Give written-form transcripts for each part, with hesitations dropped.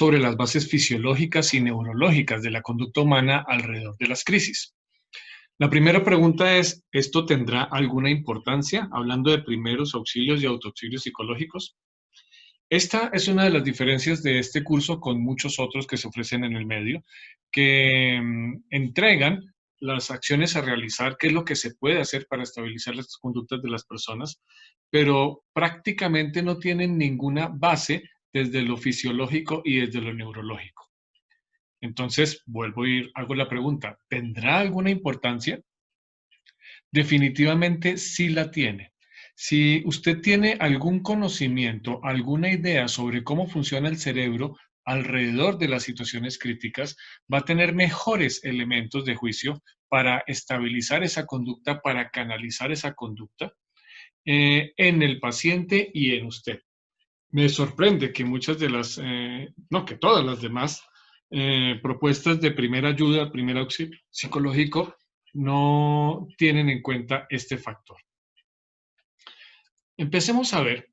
sobre las bases fisiológicas y neurológicas de la conducta humana alrededor de las crisis. La primera pregunta es, ¿esto tendrá alguna importancia? Hablando de primeros auxilios y autoauxilios psicológicos. Esta es una de las diferencias de este curso con muchos otros que se ofrecen en el medio, que entregan las acciones a realizar, qué es lo que se puede hacer para estabilizar las conductas de las personas, pero prácticamente no tienen ninguna base desde lo fisiológico y desde lo neurológico. Entonces, vuelvo hago la pregunta, ¿tendrá alguna importancia? Definitivamente sí la tiene. Si usted tiene algún conocimiento, alguna idea sobre cómo funciona el cerebro alrededor de las situaciones críticas, va a tener mejores elementos de juicio para estabilizar esa conducta, para canalizar esa conducta en el paciente y en usted. Me sorprende que muchas de las, no, que todas las demás propuestas de primera ayuda, primer auxilio psicológico, no tienen en cuenta este factor. Empecemos a ver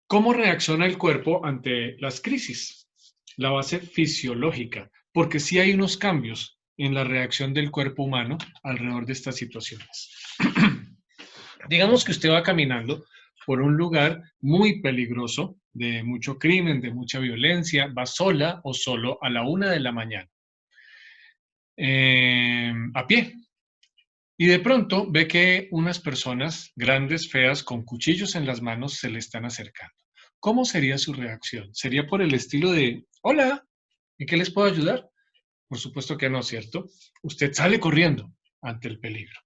cómo reacciona el cuerpo ante las crisis, la base fisiológica, porque sí hay unos cambios en la reacción del cuerpo humano alrededor de estas situaciones. Digamos que usted va caminando por un lugar muy peligroso, de mucho crimen, de mucha violencia, va sola o solo a la 1 de la mañana, a pie. Y de pronto ve que unas personas grandes, feas, con cuchillos en las manos se le están acercando. ¿Cómo sería su reacción? ¿Sería por el estilo de, hola, ¿en qué les puedo ayudar? Por supuesto que no, ¿cierto? Usted sale corriendo ante el peligro.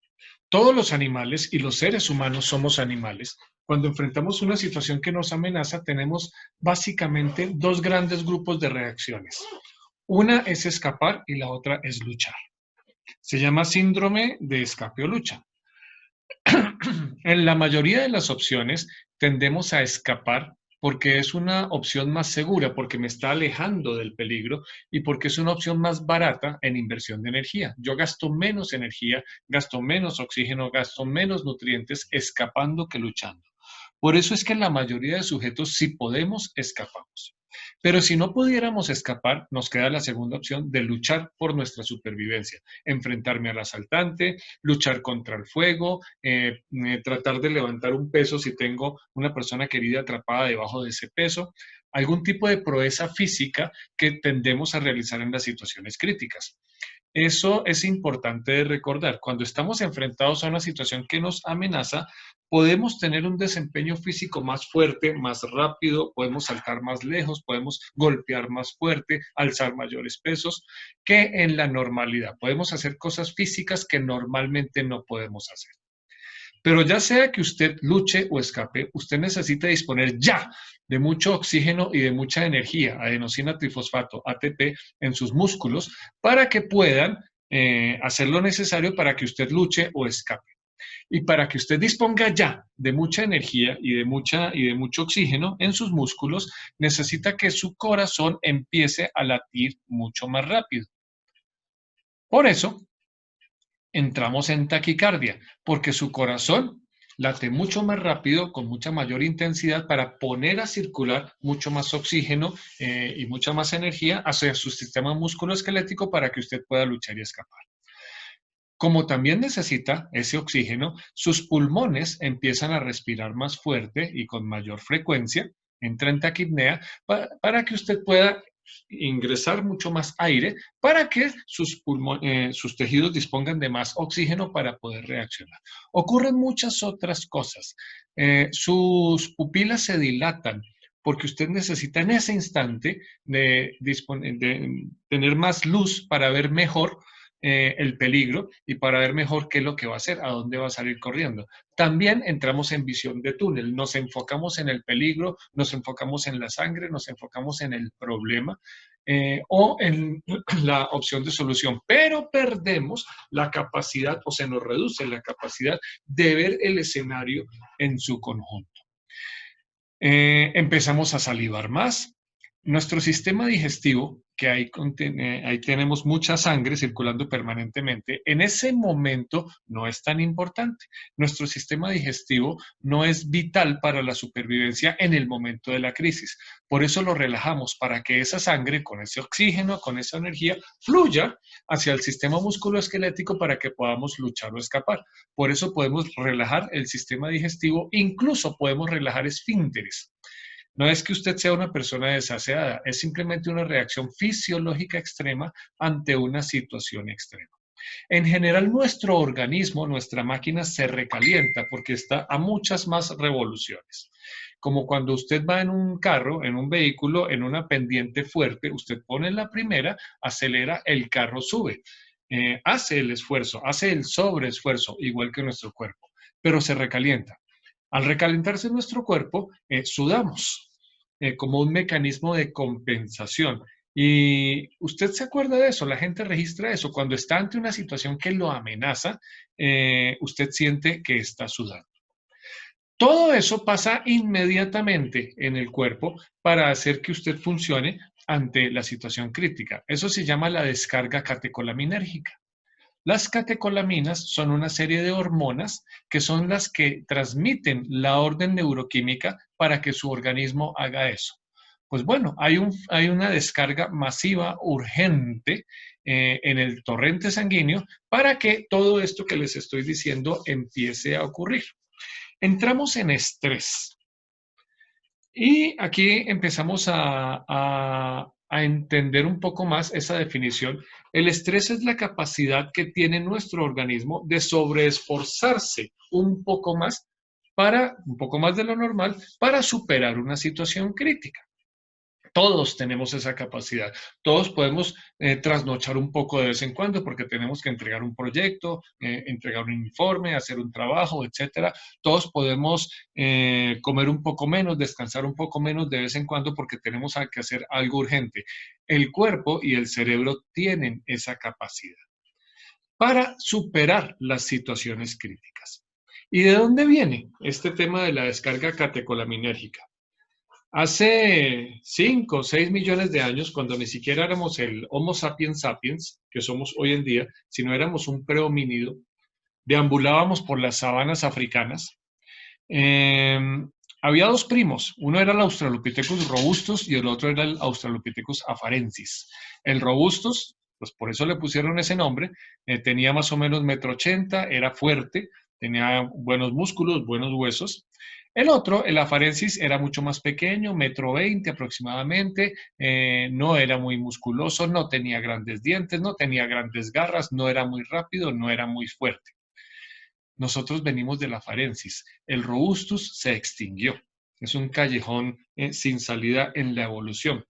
Todos los animales y los seres humanos somos animales. Cuando enfrentamos una situación que nos amenaza, tenemos básicamente dos grandes grupos de reacciones. Una es escapar y la otra es luchar. Se llama síndrome de escape o lucha. En la mayoría de las opciones tendemos a escapar porque es una opción más segura, porque me está alejando del peligro y porque es una opción más barata en inversión de energía. Yo gasto menos energía, gasto menos oxígeno, gasto menos nutrientes escapando que luchando. Por eso es que en la mayoría de sujetos, si podemos, escapamos. Pero si no pudiéramos escapar, nos queda la segunda opción de luchar por nuestra supervivencia, enfrentarme al asaltante, luchar contra el fuego, tratar de levantar un peso si tengo una persona querida atrapada debajo de ese peso, algún tipo de proeza física que tendemos a realizar en las situaciones críticas. Eso es importante de recordar. Cuando estamos enfrentados a una situación que nos amenaza, podemos tener un desempeño físico más fuerte, más rápido, podemos saltar más lejos, podemos golpear más fuerte, alzar mayores pesos que en la normalidad. Podemos hacer cosas físicas que normalmente no podemos hacer. Pero ya sea que usted luche o escape, usted necesita disponer ya de mucho oxígeno y de mucha energía, adenosina trifosfato, ATP, en sus músculos para que puedan hacer lo necesario para que usted luche o escape. Y para que usted disponga ya de mucha energía y de mucho oxígeno en sus músculos, necesita que su corazón empiece a latir mucho más rápido. Por eso, entramos en taquicardia, porque su corazón late mucho más rápido, con mucha mayor intensidad, para poner a circular mucho más oxígeno y mucha más energía hacia su sistema musculoesquelético para que usted pueda luchar y escapar. Como también necesita ese oxígeno, sus pulmones empiezan a respirar más fuerte y con mayor frecuencia, entra en taquipnea, para que usted pueda ingresar mucho más aire para que sus tejidos dispongan de más oxígeno para poder reaccionar. Ocurren muchas otras cosas. Sus pupilas se dilatan porque usted necesita en ese instante de tener más luz para ver mejor el peligro y para ver mejor qué es lo que va a hacer, a dónde va a salir corriendo. También entramos en visión de túnel, nos enfocamos en el peligro, nos enfocamos en la sangre, nos enfocamos en el problema o en la opción de solución, pero perdemos la capacidad o se nos reduce la capacidad de ver el escenario en su conjunto. Empezamos a salivar más, Nuestro sistema digestivo, que ahí tenemos mucha sangre circulando permanentemente, en ese momento no es tan importante. Nuestro sistema digestivo no es vital para la supervivencia en el momento de la crisis. Por eso lo relajamos, para que esa sangre, con ese oxígeno, con esa energía, fluya hacia el sistema musculoesquelético para que podamos luchar o escapar. Por eso podemos relajar el sistema digestivo, incluso podemos relajar esfínteres. No es que usted sea una persona desaseada, es simplemente una reacción fisiológica extrema ante una situación extrema. En general, nuestro organismo, nuestra máquina se recalienta porque está a muchas más revoluciones. Como cuando usted va en un carro, en un vehículo, en una pendiente fuerte, usted pone la primera, acelera, el carro sube. Hace el esfuerzo, hace el sobreesfuerzo, igual que nuestro cuerpo, pero se recalienta. Al recalentarse nuestro cuerpo, sudamos como un mecanismo de compensación. Y usted se acuerda de eso, la gente registra eso. Cuando está ante una situación que lo amenaza, usted siente que está sudando. Todo eso pasa inmediatamente en el cuerpo para hacer que usted funcione ante la situación crítica. Eso se llama la descarga catecolaminérgica. Las catecolaminas son una serie de hormonas que son las que transmiten la orden neuroquímica para que su organismo haga eso. Pues bueno, hay una descarga masiva, urgente, en el torrente sanguíneo para que todo esto que les estoy diciendo empiece a ocurrir. Entramos en estrés. Y aquí empezamos a entender un poco más esa definición. El estrés es la capacidad que tiene nuestro organismo de sobreesforzarse un poco más un poco más de lo normal, para superar una situación crítica. Todos tenemos esa capacidad. Todos podemos trasnochar un poco de vez en cuando porque tenemos que entregar un proyecto, entregar un informe, hacer un trabajo, etcétera. Todos podemos comer un poco menos, descansar un poco menos de vez en cuando porque tenemos que hacer algo urgente. El cuerpo y el cerebro tienen esa capacidad para superar las situaciones críticas. ¿Y de dónde viene este tema de la descarga catecolaminérgica? Hace 5 o 6 millones de años, cuando ni siquiera éramos el Homo sapiens sapiens, que somos hoy en día, sino éramos un prehomínido, deambulábamos por las sabanas africanas, eh, había dos primos. Uno era el Australopithecus robustus y el otro era el Australopithecus afarensis. El robustus, pues por eso le pusieron ese nombre, tenía más o menos 1,80 m, era fuerte, tenía buenos músculos, buenos huesos. El otro, el afarensis, era mucho más pequeño, 1,20 m aproximadamente, no era muy musculoso, no tenía grandes dientes, no tenía grandes garras, no era muy rápido, no era muy fuerte. Nosotros venimos de la afarensis. El robustus se extinguió. Es un callejón sin salida en la evolución.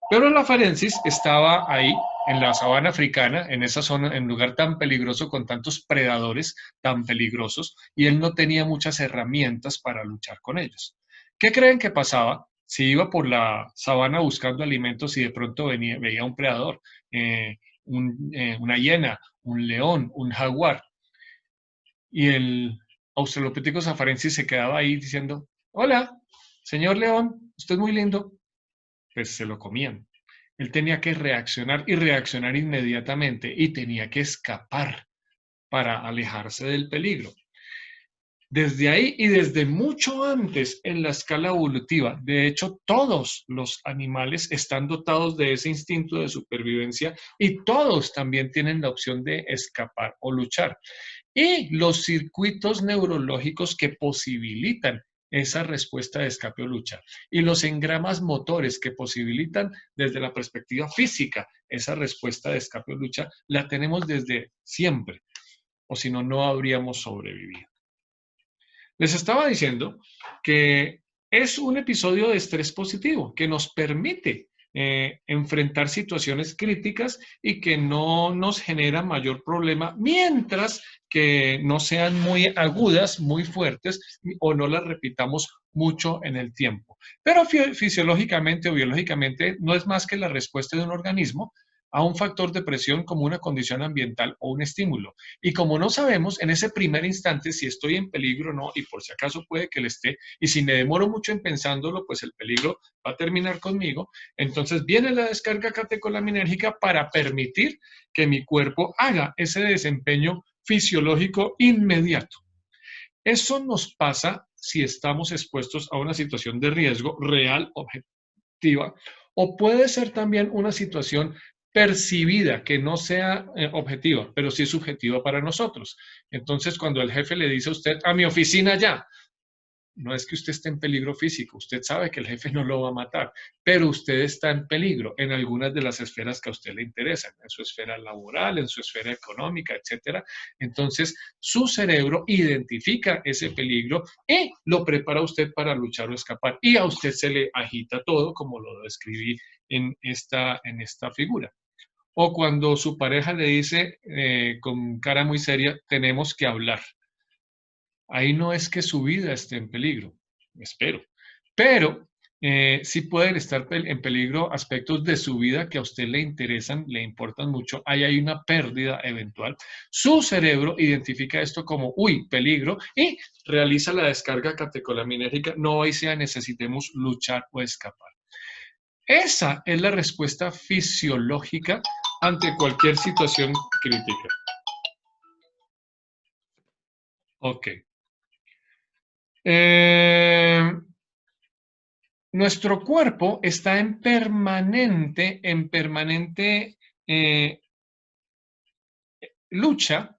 Pero la afarensis estaba ahí, en la sabana africana, en esa zona, en un lugar tan peligroso, con tantos predadores tan peligrosos, y él no tenía muchas herramientas para luchar con ellos. ¿Qué creen que pasaba si iba por la sabana buscando alimentos y de pronto veía un predador, una hiena, un león, un jaguar? Y el Australopithecus afarensis se quedaba ahí diciendo: hola, señor león, usted es muy lindo. Pues se lo comían. Él tenía que reaccionar y reaccionar inmediatamente y tenía que escapar para alejarse del peligro. Desde ahí y desde mucho antes en la escala evolutiva, de hecho, todos los animales están dotados de ese instinto de supervivencia y todos también tienen la opción de escapar o luchar. Y los circuitos neurológicos que posibilitan esa respuesta de escape o lucha y los engramas motores que posibilitan desde la perspectiva física esa respuesta de escape o lucha, la tenemos desde siempre, o si no, no habríamos sobrevivido. Les estaba diciendo que es un episodio de estrés positivo que nos permite enfrentar situaciones críticas y que no nos genera mayor problema mientras que no sean muy agudas, muy fuertes o no las repitamos mucho en el tiempo. Pero fisiológicamente o biológicamente no es más que la respuesta de un organismo a un factor de presión como una condición ambiental o un estímulo. Y como no sabemos en ese primer instante si estoy en peligro o no, y por si acaso puede que le esté, y si me demoro mucho en pensándolo, pues el peligro va a terminar conmigo. Entonces viene la descarga catecolaminérgica para permitir que mi cuerpo haga ese desempeño fisiológico inmediato. Eso nos pasa si estamos expuestos a una situación de riesgo real, objetiva, o puede ser también una situación percibida, que no sea objetiva, pero sí subjetiva para nosotros. Entonces, cuando el jefe le dice a usted, a mi oficina ya, no es que usted esté en peligro físico, usted sabe que el jefe no lo va a matar, pero usted está en peligro en algunas de las esferas que a usted le interesan, en su esfera laboral, en su esfera económica, etcétera. Entonces, su cerebro identifica ese peligro y lo prepara a usted para luchar o escapar. Y a usted se le agita todo, como lo describí en esta figura. O cuando su pareja le dice con cara muy seria, tenemos que hablar. Ahí no es que su vida esté en peligro, espero, pero sí pueden estar en peligro aspectos de su vida que a usted le interesan, le importan mucho. Ahí hay una pérdida eventual. Su cerebro identifica esto como, uy, peligro, y realiza la descarga catecolaminérgica. No hoy sea necesitemos luchar o escapar. Esa es la respuesta fisiológica ante cualquier situación crítica. Ok. Nuestro cuerpo está en permanente lucha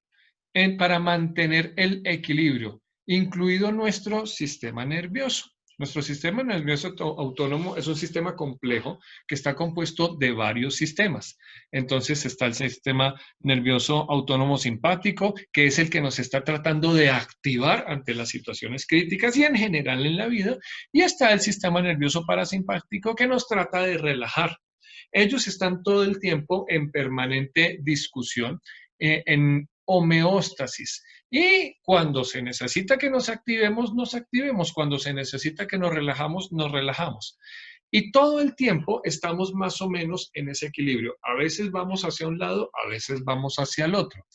para mantener el equilibrio, incluido nuestro sistema nervioso. Nuestro sistema nervioso autónomo es un sistema complejo que está compuesto de varios sistemas. Entonces está el sistema nervioso autónomo simpático, que es el que nos está tratando de activar ante las situaciones críticas y en general en la vida. Y está el sistema nervioso parasimpático, que nos trata de relajar. Ellos están todo el tiempo en permanente discusión, en homeostasis. Y cuando se necesita que nos activemos, nos activemos. Cuando se necesita que nos relajamos, nos relajamos. Y todo el tiempo estamos más o menos en ese equilibrio. A veces vamos hacia un lado, a veces vamos hacia el otro.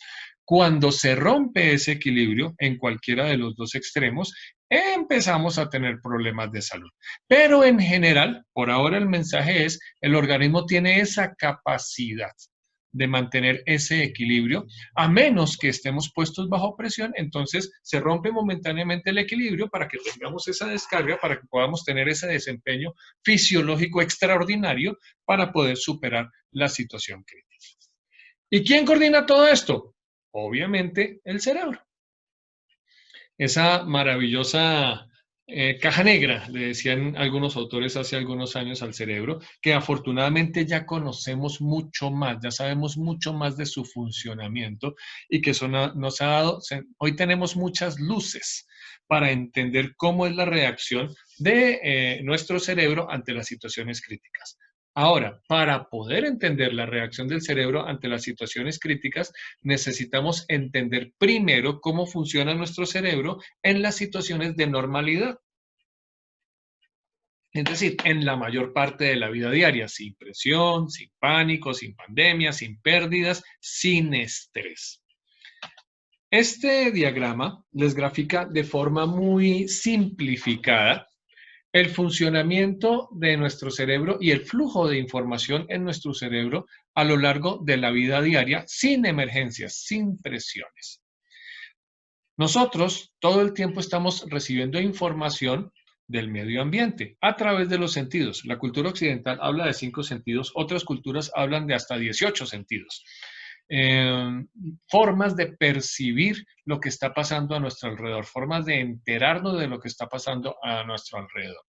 Cuando se rompe ese equilibrio en cualquiera de los dos extremos, empezamos a tener problemas de salud. Pero en general, por ahora el mensaje es, el organismo tiene esa capacidad de mantener ese equilibrio, a menos que estemos puestos bajo presión, entonces se rompe momentáneamente el equilibrio para que tengamos esa descarga, para que podamos tener ese desempeño fisiológico extraordinario para poder superar la situación crítica. ¿Y quién coordina todo esto? Obviamente el cerebro. Esa maravillosa caja negra, le decían algunos autores hace algunos años al cerebro, que afortunadamente ya conocemos mucho más, ya sabemos mucho más de su funcionamiento y que eso nos ha dado, hoy tenemos muchas luces para entender cómo es la reacción de nuestro cerebro ante las situaciones críticas. Ahora, para poder entender la reacción del cerebro ante las situaciones críticas, necesitamos entender primero cómo funciona nuestro cerebro en las situaciones de normalidad. Es decir, en la mayor parte de la vida diaria, sin presión, sin pánico, sin pandemia, sin pérdidas, sin estrés. Este diagrama les grafica de forma muy simplificada el funcionamiento de nuestro cerebro y el flujo de información en nuestro cerebro a lo largo de la vida diaria, sin emergencias, sin presiones. Nosotros todo el tiempo estamos recibiendo información del medio ambiente a través de los sentidos. La cultura occidental habla de 5 sentidos, otras culturas hablan de hasta 18 sentidos. Formas de percibir lo que está pasando a nuestro alrededor, formas de enterarnos de lo que está pasando a nuestro alrededor.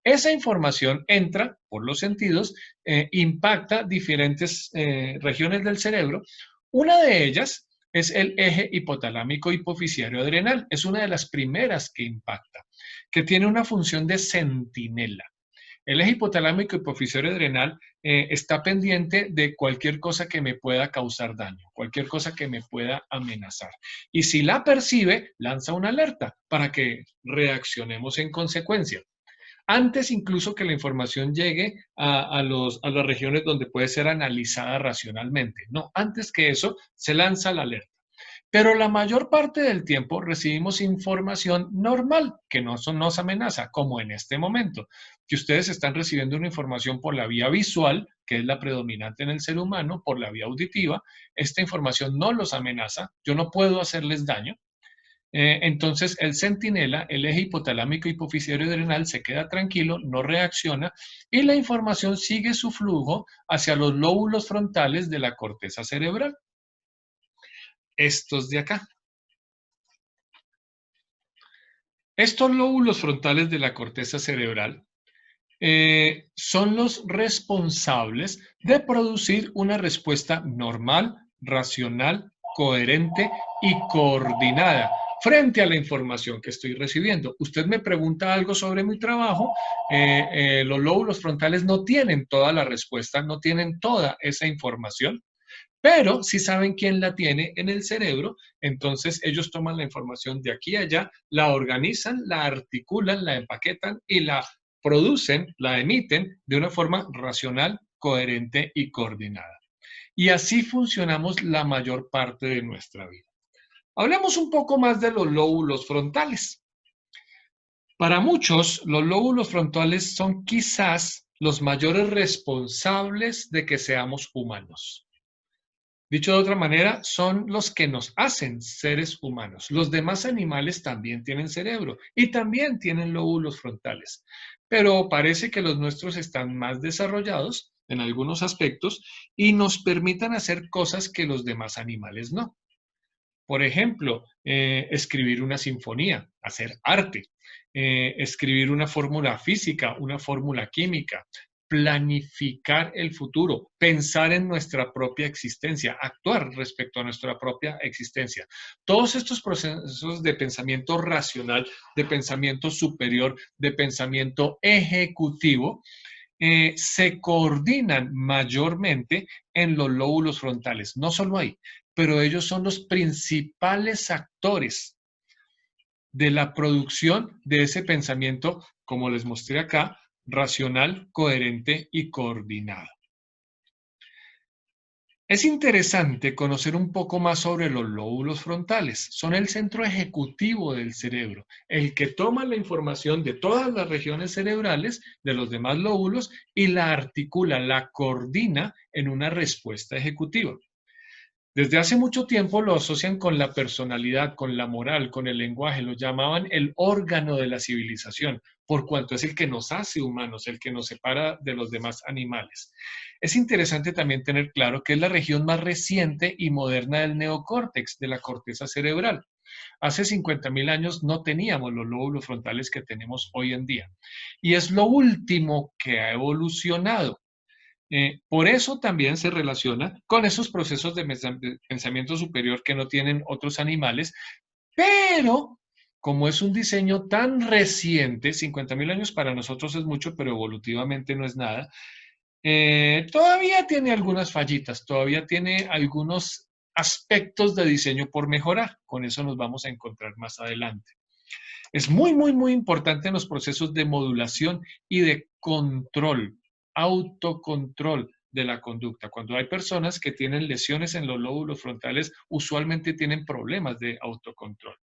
Esa información entra por los sentidos, impacta diferentes regiones del cerebro. Una de ellas es el eje hipotalámico hipoficiario adrenal. Es una de las primeras que impacta, que tiene una función de centinela. El eje hipotalámico hipoficiario adrenal está pendiente de cualquier cosa que me pueda causar daño, cualquier cosa que me pueda amenazar. Y si la percibe, lanza una alerta para que reaccionemos en consecuencia. antes incluso que la información llegue a las regiones donde puede ser analizada racionalmente. No, antes que eso se lanza la alerta. Pero la mayor parte del tiempo recibimos información normal que no nos amenaza, como en este momento, que ustedes están recibiendo una información por la vía visual, que es la predominante en el ser humano, por la vía auditiva. Esta información no los amenaza, yo no puedo hacerles daño. Entonces el centinela, el eje hipotalámico hipofisiario adrenal, se queda tranquilo, no reacciona y la información sigue su flujo hacia los lóbulos frontales de la corteza cerebral. Estos de acá. Estos lóbulos frontales de la corteza cerebral son los responsables de producir una respuesta normal, racional, coherente y coordinada frente a la información que estoy recibiendo. Usted me pregunta algo sobre mi trabajo, los lóbulos frontales no tienen toda la respuesta, no tienen toda esa información, pero si saben quién la tiene en el cerebro, entonces ellos toman la información de aquí a allá, la organizan, la articulan, la empaquetan y la producen, la emiten de una forma racional, coherente y coordinada. Y así funcionamos la mayor parte de nuestra vida. Hablemos un poco más de los lóbulos frontales. Para muchos, los lóbulos frontales son quizás los mayores responsables de que seamos humanos. Dicho de otra manera, son los que nos hacen seres humanos. Los demás animales también tienen cerebro y también tienen lóbulos frontales, pero parece que los nuestros están más desarrollados en algunos aspectos y nos permitan hacer cosas que los demás animales no. Por ejemplo, escribir una sinfonía, hacer arte, escribir una fórmula física, una fórmula química, planificar el futuro, pensar en nuestra propia existencia, actuar respecto a nuestra propia existencia. Todos estos procesos de pensamiento racional, de pensamiento superior, de pensamiento ejecutivo, se coordinan mayormente en los lóbulos frontales. No solo ahí, pero ellos son los principales actores de la producción de ese pensamiento, como les mostré acá, racional, coherente y coordinado. Es interesante conocer un poco más sobre los lóbulos frontales. Son el centro ejecutivo del cerebro, el que toma la información de todas las regiones cerebrales, de los demás lóbulos, y la articula, la coordina en una respuesta ejecutiva. Desde hace mucho tiempo lo asocian con la personalidad, con la moral, con el lenguaje, lo llamaban el órgano de la civilización, por cuanto es el que nos hace humanos, el que nos separa de los demás animales. Es interesante también tener claro que es la región más reciente y moderna del neocórtex, de la corteza cerebral. Hace 50.000 años no teníamos los lóbulos frontales que tenemos hoy en día. Y es lo último que ha evolucionado. Por eso también se relaciona con esos procesos de pensamiento superior que no tienen otros animales, pero como es un diseño tan reciente, 50.000 años para nosotros es mucho, pero evolutivamente no es nada, todavía tiene algunas fallitas, todavía tiene algunos aspectos de diseño por mejorar. Con eso nos vamos a encontrar más adelante. Es muy, muy, muy importante en los procesos de modulación y de control, autocontrol de la conducta. Cuando hay personas que tienen lesiones en los lóbulos frontales, usualmente tienen problemas de autocontrol.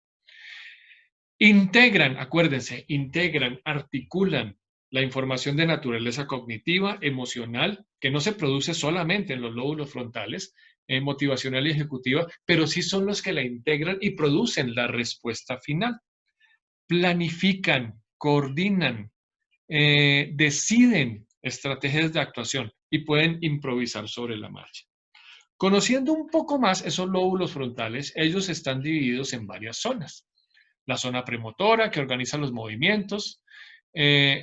Integran, acuérdense, integran, articulan la información de naturaleza cognitiva, emocional, que no se produce solamente en los lóbulos frontales, motivacional y ejecutiva, pero sí son los que la integran y producen la respuesta final. Planifican, coordinan, deciden estrategias de actuación y pueden improvisar sobre la marcha. Conociendo un poco más esos lóbulos frontales, ellos están divididos en varias zonas. La zona premotora, que organiza los movimientos,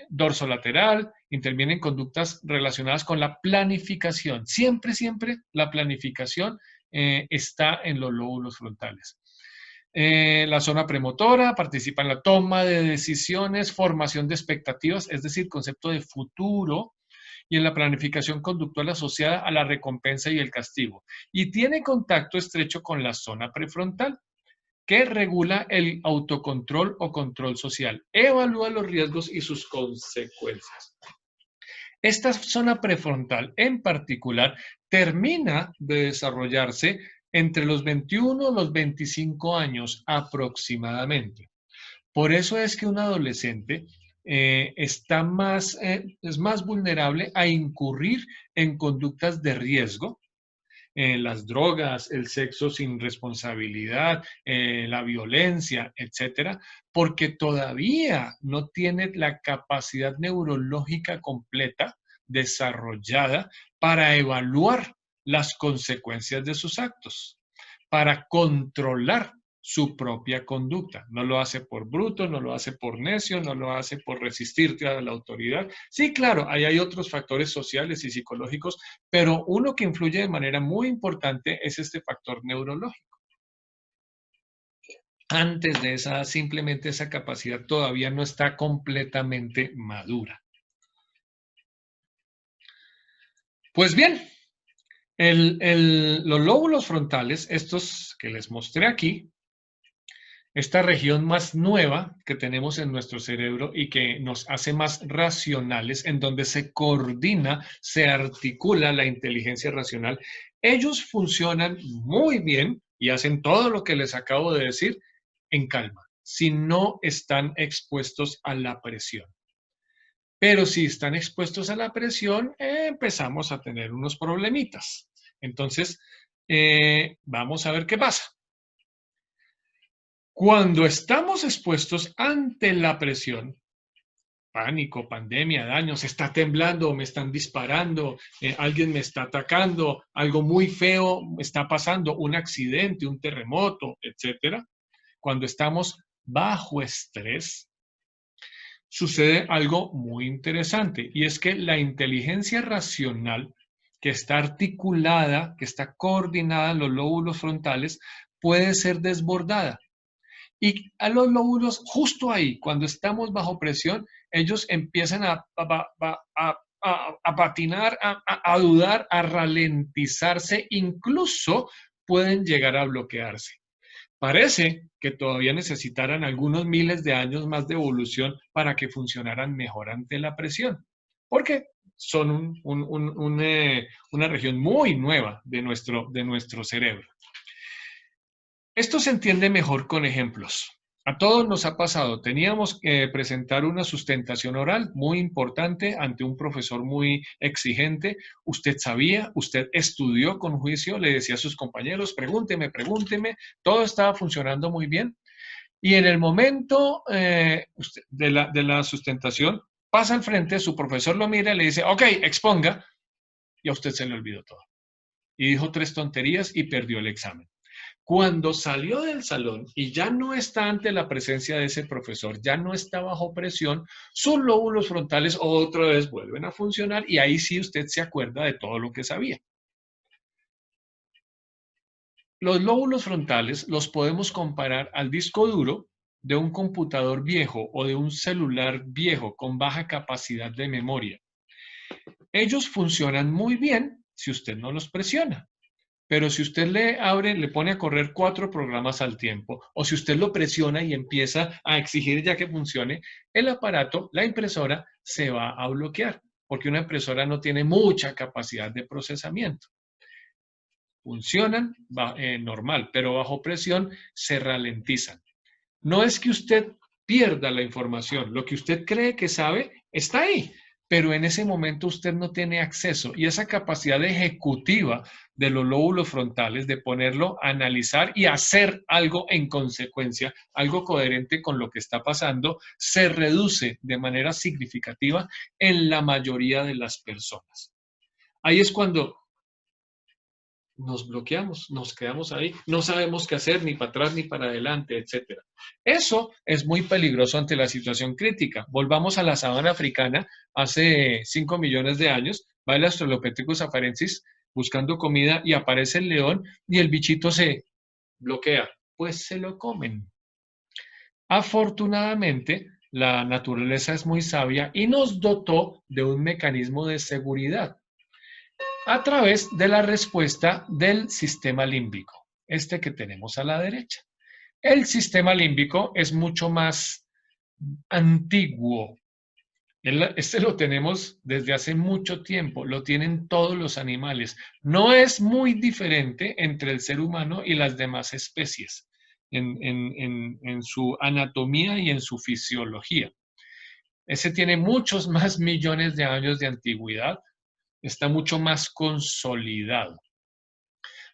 dorsolateral, intervienen conductas relacionadas con la planificación. Siempre, siempre la planificación está en los lóbulos frontales. La zona premotora participa en la toma de decisiones, formación de expectativas, es decir, concepto de futuro, y en la planificación conductual asociada a la recompensa y el castigo. Y tiene contacto estrecho con la zona prefrontal. que regula el autocontrol o control social. Evalúa los riesgos y sus consecuencias. Esta zona prefrontal en particular termina de desarrollarse entre los 21 y los 25 años aproximadamente. Por eso es que un adolescente es más vulnerable a incurrir en conductas de riesgo, las drogas, el sexo sin responsabilidad, la violencia, etcétera, porque todavía no tiene la capacidad neurológica completa desarrollada para evaluar las consecuencias de sus actos, para controlar su propia conducta. No lo hace por bruto, no lo hace por necio, no lo hace por resistirte a la autoridad. Sí, claro, ahí hay otros factores sociales y psicológicos, pero uno que influye de manera muy importante es este factor neurológico. Antes de esa, simplemente esa capacidad todavía no está completamente madura. Pues bien, los lóbulos frontales, estos que les mostré aquí, esta región más nueva que tenemos en nuestro cerebro y que nos hace más racionales, en donde se coordina, se articula la inteligencia racional, ellos funcionan muy bien y hacen todo lo que les acabo de decir en calma, si no están expuestos a la presión. Pero si están expuestos a la presión, empezamos a tener unos problemitas. Entonces, vamos a ver qué pasa. Cuando estamos expuestos ante la presión, pánico, pandemia, daños, está temblando, me están disparando, alguien me está atacando, algo muy feo está pasando, un accidente, un terremoto, etcétera. Cuando estamos bajo estrés, sucede algo muy interesante y es que la inteligencia racional que está articulada, que está coordinada en los lóbulos frontales, puede ser desbordada. Y a los lóbulos, justo ahí, cuando estamos bajo presión, ellos empiezan a patinar, a dudar, a ralentizarse, incluso pueden llegar a bloquearse. Parece que todavía necesitaran algunos miles de años más de evolución para que funcionaran mejor ante la presión, porque son una región muy nueva de nuestro cerebro. Esto se entiende mejor con ejemplos. A todos nos ha pasado, teníamos que presentar una sustentación oral muy importante ante un profesor muy exigente. Usted sabía, usted estudió con juicio, le decía a sus compañeros, pregúnteme, pregúnteme, todo estaba funcionando muy bien. Y en el momento de la sustentación, pasa al frente, su profesor lo mira y le dice, ok, exponga, y a usted se le olvidó todo. Y dijo 3 tonterías y perdió el examen. Cuando salió del salón y ya no está ante la presencia de ese profesor, ya no está bajo presión, sus lóbulos frontales otra vez vuelven a funcionar y ahí sí usted se acuerda de todo lo que sabía. Los lóbulos frontales los podemos comparar al disco duro de un computador viejo o de un celular viejo con baja capacidad de memoria. Ellos funcionan muy bien si usted no los presiona. Pero si usted le pone a correr 4 programas al tiempo, o si usted lo presiona y empieza a exigir ya que funcione, el aparato, la impresora, se va a bloquear, porque una impresora no tiene mucha capacidad de procesamiento. Funcionan normal, pero bajo presión se ralentizan. No es que usted pierda la información, lo que usted cree que sabe está ahí, pero en ese momento usted no tiene acceso y esa capacidad ejecutiva de los lóbulos frontales de ponerlo a analizar y hacer algo en consecuencia, algo coherente con lo que está pasando, se reduce de manera significativa en la mayoría de las personas. Ahí es cuando nos bloqueamos, nos quedamos ahí, no sabemos qué hacer ni para atrás ni para adelante, etcétera. Eso es muy peligroso ante la situación crítica. Volvamos a la sabana africana hace 5 millones de años, va el Australopithecus afarensis buscando comida y aparece el león y el bichito se bloquea, pues se lo comen. Afortunadamente, la naturaleza es muy sabia y nos dotó de un mecanismo de seguridad a través de la respuesta del sistema límbico, este que tenemos a la derecha. El sistema límbico es mucho más antiguo. Este lo tenemos desde hace mucho tiempo, lo tienen todos los animales. No es muy diferente entre el ser humano y las demás especies en su anatomía y en su fisiología. Ese tiene muchos más millones de años de antigüedad, está mucho más consolidado.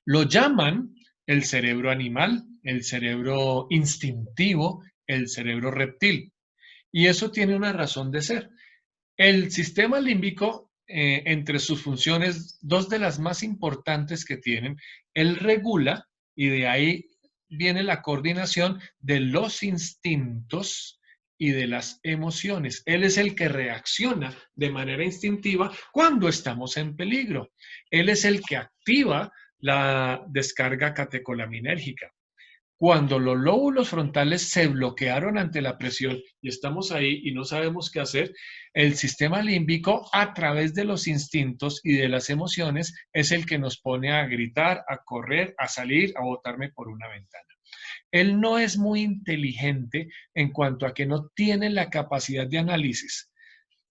Lo llaman el cerebro animal, el cerebro instintivo, el cerebro reptil. Y eso tiene una razón de ser. El sistema límbico, entre sus funciones, dos de las más importantes que tienen, él regula, y de ahí viene la coordinación de los instintos y de las emociones. Él es el que reacciona de manera instintiva cuando estamos en peligro. Él es el que activa la descarga catecolaminérgica. Cuando los lóbulos frontales se bloquearon ante la presión y estamos ahí y no sabemos qué hacer, el sistema límbico, a través de los instintos y de las emociones, es el que nos pone a gritar, a correr, a salir, a botarme por una ventana. Él no es muy inteligente en cuanto a que no tiene la capacidad de análisis.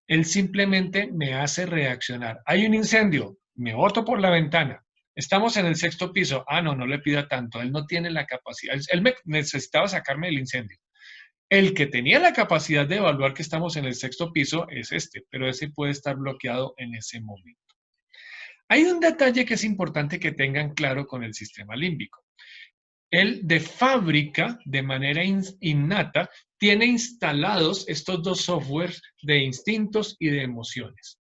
Él simplemente me hace reaccionar. Hay un incendio, me boto por la ventana. Estamos en el sexto piso. Ah, no, no le pida tanto. Él no tiene la capacidad. Él necesitaba sacarme del incendio. El que tenía la capacidad de evaluar que estamos en el sexto piso es este, pero ese puede estar bloqueado en ese momento. Hay un detalle que es importante que tengan claro con el sistema límbico. Él de fábrica, de manera innata, tiene instalados estos dos softwares de instintos y de emociones.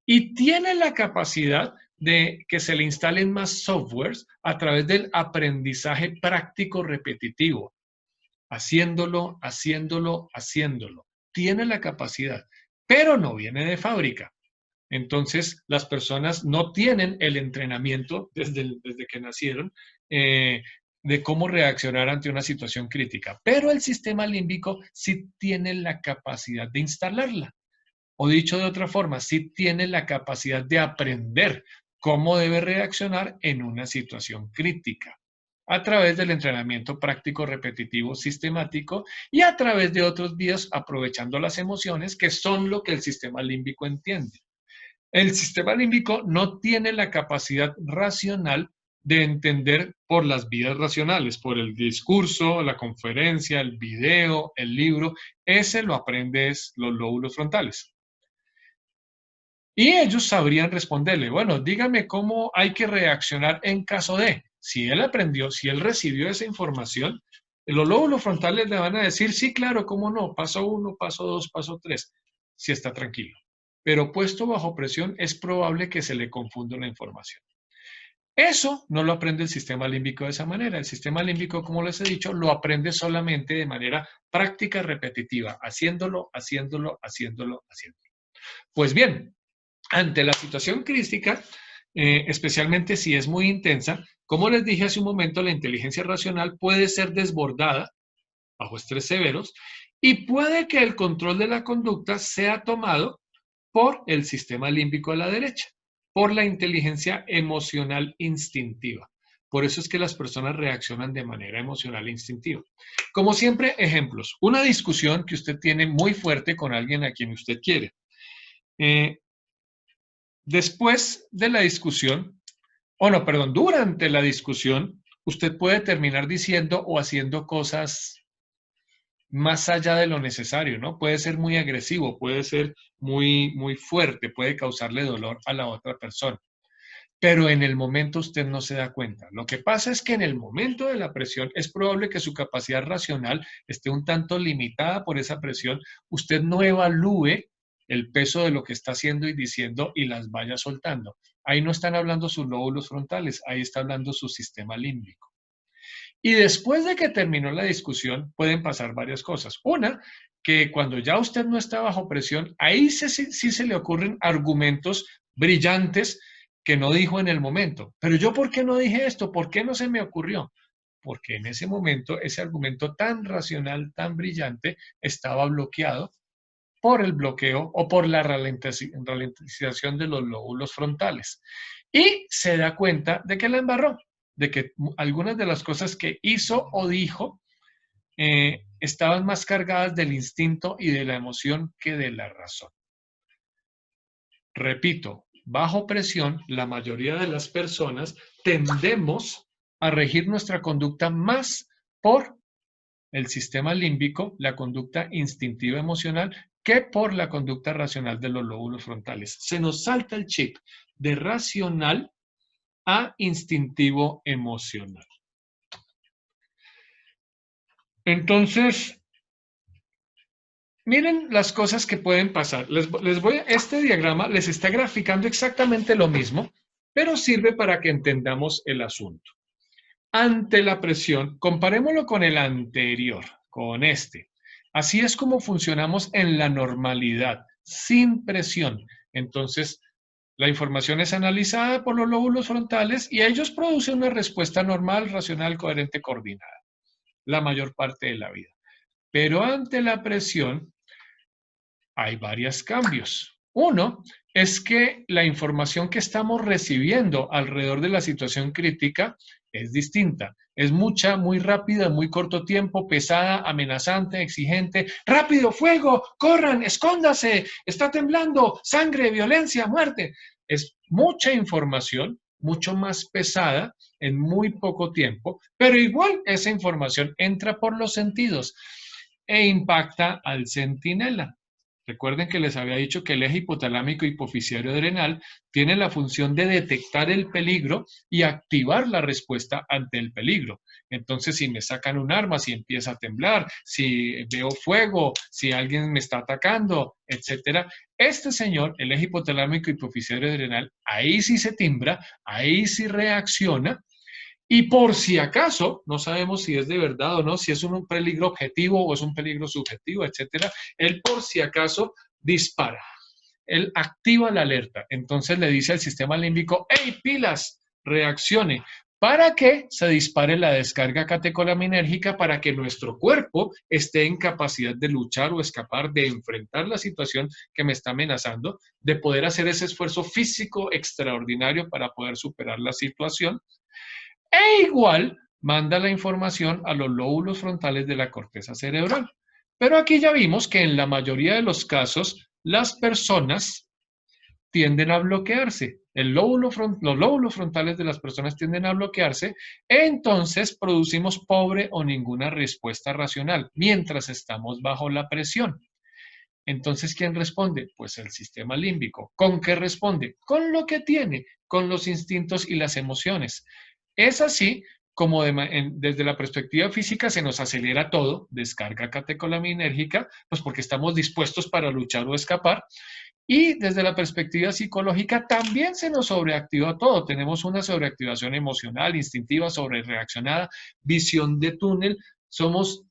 Y tiene la capacidad de que se le instalen más softwares a través del aprendizaje práctico repetitivo, haciéndolo, haciéndolo, haciéndolo. Tiene la capacidad, pero no viene de fábrica. Entonces, las personas no tienen el entrenamiento desde que nacieron de cómo reaccionar ante una situación crítica, pero el sistema límbico sí tiene la capacidad de instalarla. O dicho de otra forma, sí tiene la capacidad de aprender cómo debe reaccionar en una situación crítica a través del entrenamiento práctico, repetitivo, sistemático y a través de otros vías aprovechando las emociones que son lo que el sistema límbico entiende. El sistema límbico no tiene la capacidad racional de entender por las vías racionales, por el discurso, la conferencia, el video, el libro. Ese lo aprendes los lóbulos frontales. Y ellos sabrían responderle, bueno, dígame cómo hay que reaccionar en caso de. Si él aprendió, si él recibió esa información, los lóbulos frontales le van a decir, sí, claro, cómo no, paso 1, paso 2, paso 3, si está tranquilo. Pero puesto bajo presión, es probable que se le confunda la información. Eso no lo aprende el sistema límbico de esa manera. El sistema límbico, como les he dicho, lo aprende solamente de manera práctica, repetitiva, haciéndolo, haciéndolo, haciéndolo, haciéndolo. Pues bien, ante la situación crítica, especialmente si es muy intensa, como les dije hace un momento, la inteligencia racional puede ser desbordada bajo estrés severos y puede que el control de la conducta sea tomado por el sistema límbico a la derecha, por la inteligencia emocional instintiva. Por eso es que las personas reaccionan de manera emocional e instintiva. Como siempre, ejemplos. Una discusión que usted tiene muy fuerte con alguien a quien usted quiere. Después de la discusión, durante la discusión, usted puede terminar diciendo o haciendo cosas más allá de lo necesario, ¿no? Puede ser muy agresivo, puede ser muy fuerte, puede causarle dolor a la otra persona. Pero en el momento usted no se da cuenta. Lo que pasa es que en el momento de la presión es probable que su capacidad racional esté un tanto limitada por esa presión. Usted no evalúe el peso de lo que está haciendo y diciendo y las vaya soltando. Ahí no están hablando sus lóbulos frontales, ahí está hablando su sistema límbico. Y después de que terminó la discusión, pueden pasar varias cosas. Una, que cuando ya usted no está bajo presión, ahí sí se le ocurren argumentos brillantes que no dijo en el momento. Pero yo, ¿por qué no dije esto? ¿Por qué no se me ocurrió? Porque en ese momento ese argumento tan racional, tan brillante, estaba bloqueado por el bloqueo o por la ralentización de los lóbulos frontales. Y se da cuenta de que la embarró, de que algunas de las cosas que hizo o dijo estaban más cargadas del instinto y de la emoción que de la razón. Repito, bajo presión, la mayoría de las personas tendemos a regir nuestra conducta más por el sistema límbico, la conducta instintiva emocional, que por la conducta racional de los lóbulos frontales. Se nos salta el chip de racional a instintivo emocional. Entonces, miren las cosas que pueden pasar. Este diagrama les está graficando exactamente lo mismo, pero sirve para que entendamos el asunto. Ante la presión, comparémoslo con el anterior, con este. Así es como funcionamos en la normalidad, sin presión. Entonces, la información es analizada por los lóbulos frontales y ellos producen una respuesta normal, racional, coherente, coordinada, la mayor parte de la vida. Pero ante la presión, hay varios cambios. Uno es que la información que estamos recibiendo alrededor de la situación crítica es distinta. Es mucha, muy rápida, en muy corto tiempo, pesada, amenazante, exigente. ¡Rápido, fuego! ¡Corran! ¡Escóndase! ¡Está temblando! ¡Sangre, violencia, muerte! Es mucha información, mucho más pesada, en muy poco tiempo, pero igual esa información entra por los sentidos e impacta al centinela. Recuerden que les había dicho que el eje hipotalámico hipoficiario adrenal tiene la función de detectar el peligro y activar la respuesta ante el peligro. Entonces, si me sacan un arma, si empieza a temblar, si veo fuego, si alguien me está atacando, etcétera, este señor, el eje hipotalámico hipoficiario adrenal, ahí sí se timbra, ahí sí reacciona. Y por si acaso, no sabemos si es de verdad o no, si es un peligro objetivo o es un peligro subjetivo, etcétera, él por si acaso dispara. Él activa la alerta. Entonces le dice al sistema límbico, ¡hey, pilas! Reaccione. Para que se dispare la descarga catecolaminérgica para que nuestro cuerpo esté en capacidad de luchar o escapar, de enfrentar la situación que me está amenazando, de poder hacer ese esfuerzo físico extraordinario para poder superar la situación. E igual manda la información a los lóbulos frontales de la corteza cerebral. Pero aquí ya vimos que en la mayoría de los casos las personas tienden a bloquearse. Los lóbulos frontales de las personas tienden a bloquearse, entonces producimos pobre o ninguna respuesta racional mientras estamos bajo la presión. Entonces, ¿quién responde? Pues el sistema límbico. ¿Con qué responde? Con lo que tiene, con los instintos y las emociones. Es así como desde la perspectiva física se nos acelera todo, descarga catecolaminérgica, pues porque estamos dispuestos para luchar o escapar. Y desde la perspectiva psicológica también se nos sobreactiva todo. Tenemos una sobreactivación emocional, instintiva, sobrereaccionada, visión de túnel. Somos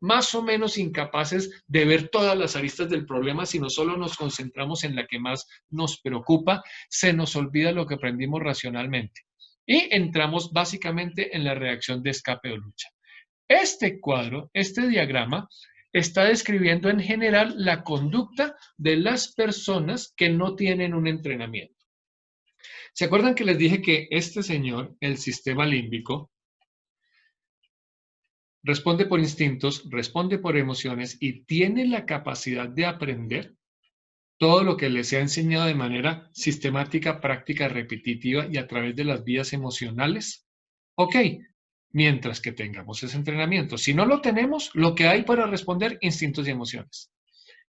más o menos incapaces de ver todas las aristas del problema, sino solo nos concentramos en la que más nos preocupa, se nos olvida lo que aprendimos racionalmente y entramos básicamente en la reacción de escape o lucha. Este cuadro, este diagrama, está describiendo en general la conducta de las personas que no tienen un entrenamiento. ¿Se acuerdan que les dije que este señor, el sistema límbico, responde por instintos, responde por emociones y tiene la capacidad de aprender todo lo que les ha enseñado de manera sistemática, práctica, repetitiva y a través de las vías emocionales? Ok, mientras que tengamos ese entrenamiento. Si no lo tenemos, lo que hay para responder, instintos y emociones.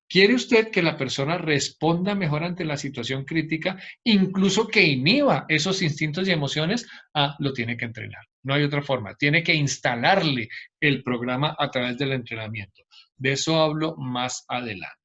¿Quiere usted que la persona responda mejor ante la situación crítica, incluso que inhiba esos instintos y emociones? Lo tiene que entrenar. No hay otra forma. Tiene que instalarle el programa a través del entrenamiento. De eso hablo más adelante.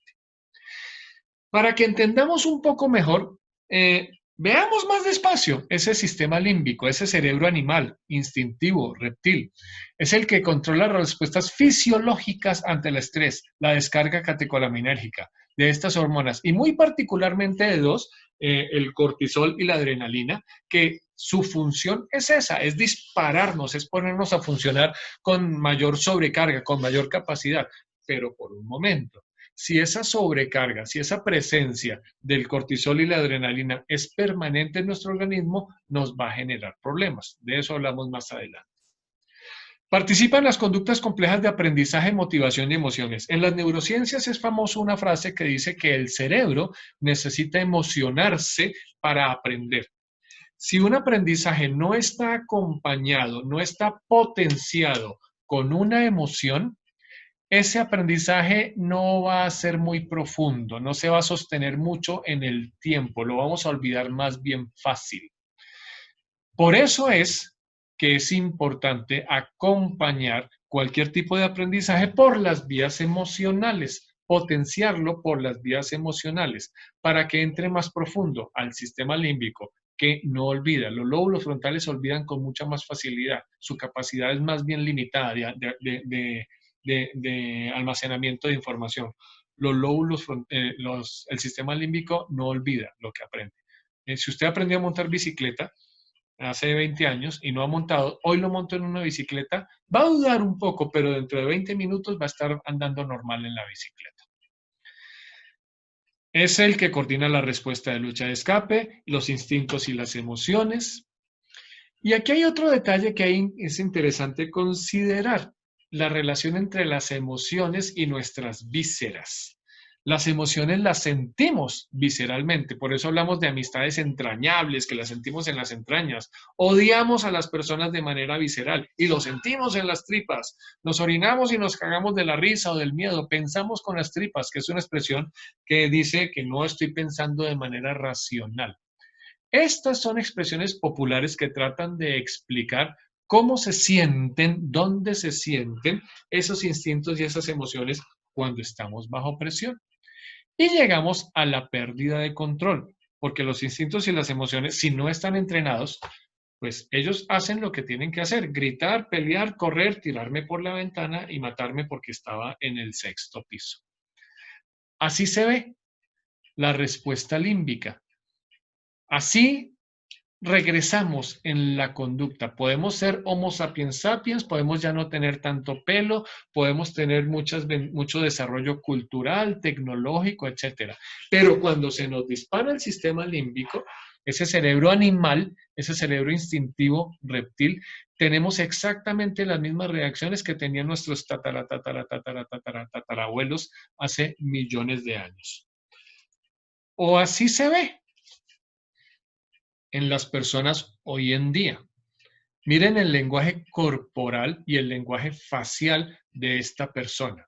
Para que entendamos un poco mejor, veamos más despacio ese sistema límbico, ese cerebro animal, instintivo, reptil. Es el que controla las respuestas fisiológicas ante el estrés, la descarga catecolaminérgica de estas hormonas y muy particularmente de dos, el cortisol y la adrenalina, que su función es esa, es dispararnos, es ponernos a funcionar con mayor sobrecarga, con mayor capacidad, pero por un momento. Si esa sobrecarga, si esa presencia del cortisol y la adrenalina es permanente en nuestro organismo, nos va a generar problemas. De eso hablamos más adelante. Participa en las conductas complejas de aprendizaje, motivación y emociones. En las neurociencias es famoso una frase que dice que el cerebro necesita emocionarse para aprender. Si un aprendizaje no está acompañado, no está potenciado con una emoción, ese aprendizaje no va a ser muy profundo, no se va a sostener mucho en el tiempo, lo vamos a olvidar más bien fácil. Por eso es que es importante acompañar cualquier tipo de aprendizaje por las vías emocionales, potenciarlo por las vías emocionales, para que entre más profundo al sistema límbico, que no olvida. Los lóbulos frontales olvidan con mucha más facilidad. Su capacidad es más bien limitada de almacenamiento de información. Los lóbulos, el sistema límbico no olvida lo que aprende. Si usted aprendió a montar bicicleta hace 20 años y no ha montado, hoy lo monto en una bicicleta, va a dudar un poco, pero dentro de 20 minutos va a estar andando normal en la bicicleta. Es el que coordina la respuesta de lucha de escape, los instintos y las emociones. Y aquí hay otro detalle que es interesante considerar, la relación entre las emociones y nuestras vísceras. Las emociones las sentimos visceralmente, por eso hablamos de amistades entrañables, que las sentimos en las entrañas. Odiamos a las personas de manera visceral y lo sentimos en las tripas. Nos orinamos y nos cagamos de la risa o del miedo. Pensamos con las tripas, que es una expresión que dice que no estoy pensando de manera racional. Estas son expresiones populares que tratan de explicar cómo se sienten, dónde se sienten esos instintos y esas emociones cuando estamos bajo presión. Y llegamos a la pérdida de control, porque los instintos y las emociones, si no están entrenados, pues ellos hacen lo que tienen que hacer: gritar, pelear, correr, tirarme por la ventana y matarme porque estaba en el 6º piso. Así se ve la respuesta límbica. Así regresamos en la conducta. Podemos ser Homo sapiens sapiens, podemos ya no tener tanto pelo, podemos tener mucho desarrollo cultural, tecnológico, etcétera. Pero cuando se nos dispara el sistema límbico, ese cerebro animal, ese cerebro instintivo reptil, tenemos exactamente las mismas reacciones que tenían nuestros tatarabuelos hace millones de años. O así se ve en las personas hoy en día. Miren el lenguaje corporal y el lenguaje facial de esta persona.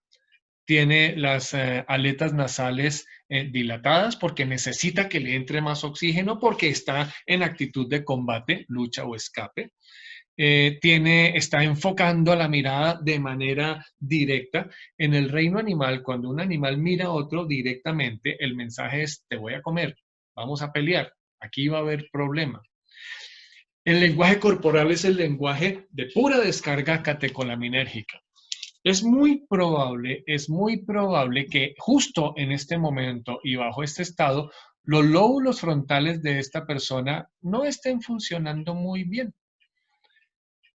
Tiene las aletas nasales dilatadas porque necesita que le entre más oxígeno, porque está en actitud de combate, lucha o escape. Está enfocando la mirada de manera directa. En el reino animal, cuando un animal mira a otro directamente, el mensaje es: te voy a comer, vamos a pelear, aquí va a haber problema. El lenguaje corporal es el lenguaje de pura descarga catecolaminérgica. Es muy probable que justo en este momento y bajo este estado, los lóbulos frontales de esta persona no estén funcionando muy bien.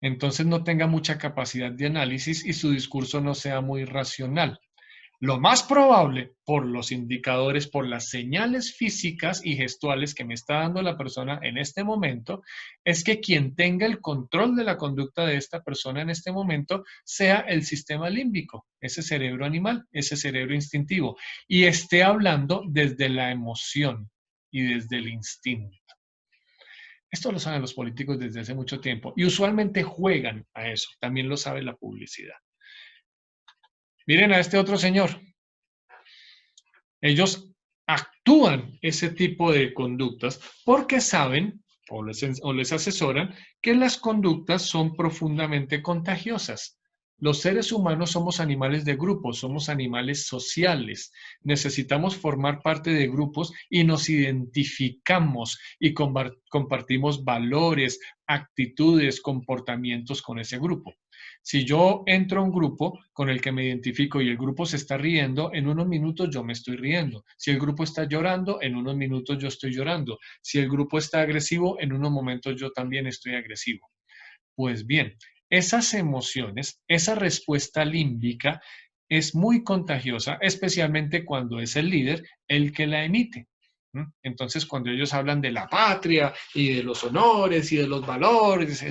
Entonces no tenga mucha capacidad de análisis y su discurso no sea muy racional. Lo más probable, por los indicadores, por las señales físicas y gestuales que me está dando la persona en este momento, es que quien tenga el control de la conducta de esta persona en este momento sea el sistema límbico, ese cerebro animal, ese cerebro instintivo, y esté hablando desde la emoción y desde el instinto. Esto lo saben los políticos desde hace mucho tiempo y usualmente juegan a eso, también lo sabe la publicidad. Miren a este otro señor. Ellos actúan ese tipo de conductas porque saben o les asesoran que las conductas son profundamente contagiosas. Los seres humanos somos animales de grupos, somos animales sociales. Necesitamos formar parte de grupos y nos identificamos y compartimos valores, actitudes, comportamientos con ese grupo. Si yo entro a un grupo con el que me identifico y el grupo se está riendo, en unos minutos yo me estoy riendo. Si el grupo está llorando, en unos minutos yo estoy llorando. Si el grupo está agresivo, en unos momentos yo también estoy agresivo. Pues bien, esas emociones, esa respuesta límbica es muy contagiosa, especialmente cuando es el líder el que la emite. Entonces, cuando ellos hablan de la patria y de los honores y de los valores,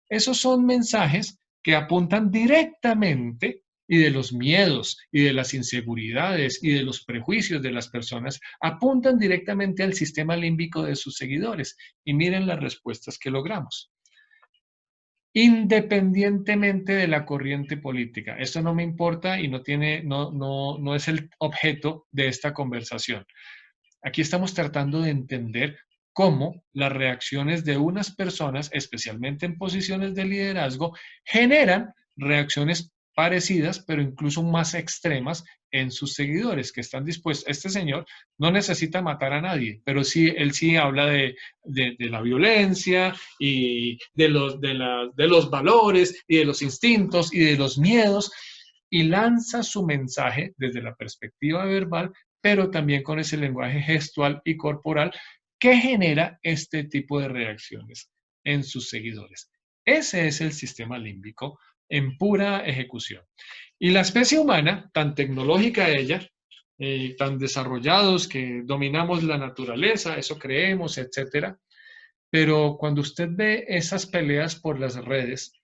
esos son mensajes que apuntan directamente y de los miedos y de las inseguridades y de los prejuicios de las personas, apuntan directamente al sistema límbico de sus seguidores. Y miren las respuestas que logramos. Independientemente de la corriente política. Esto no me importa y no es el objeto de esta conversación. Aquí estamos tratando de entender cómo las reacciones de unas personas, especialmente en posiciones de liderazgo, generan reacciones parecidas, pero incluso más extremas en sus seguidores, que están dispuestos. Este señor no necesita matar a nadie, pero sí, él sí habla de la violencia y de los valores y de los instintos y de los miedos, y lanza su mensaje desde la perspectiva verbal, pero también con ese lenguaje gestual y corporal que genera este tipo de reacciones en sus seguidores. Ese es el sistema límbico en pura ejecución. Y la especie humana, tan tecnológica ella, tan desarrollados que dominamos la naturaleza, eso creemos, etcétera, pero cuando usted ve esas peleas por las redes,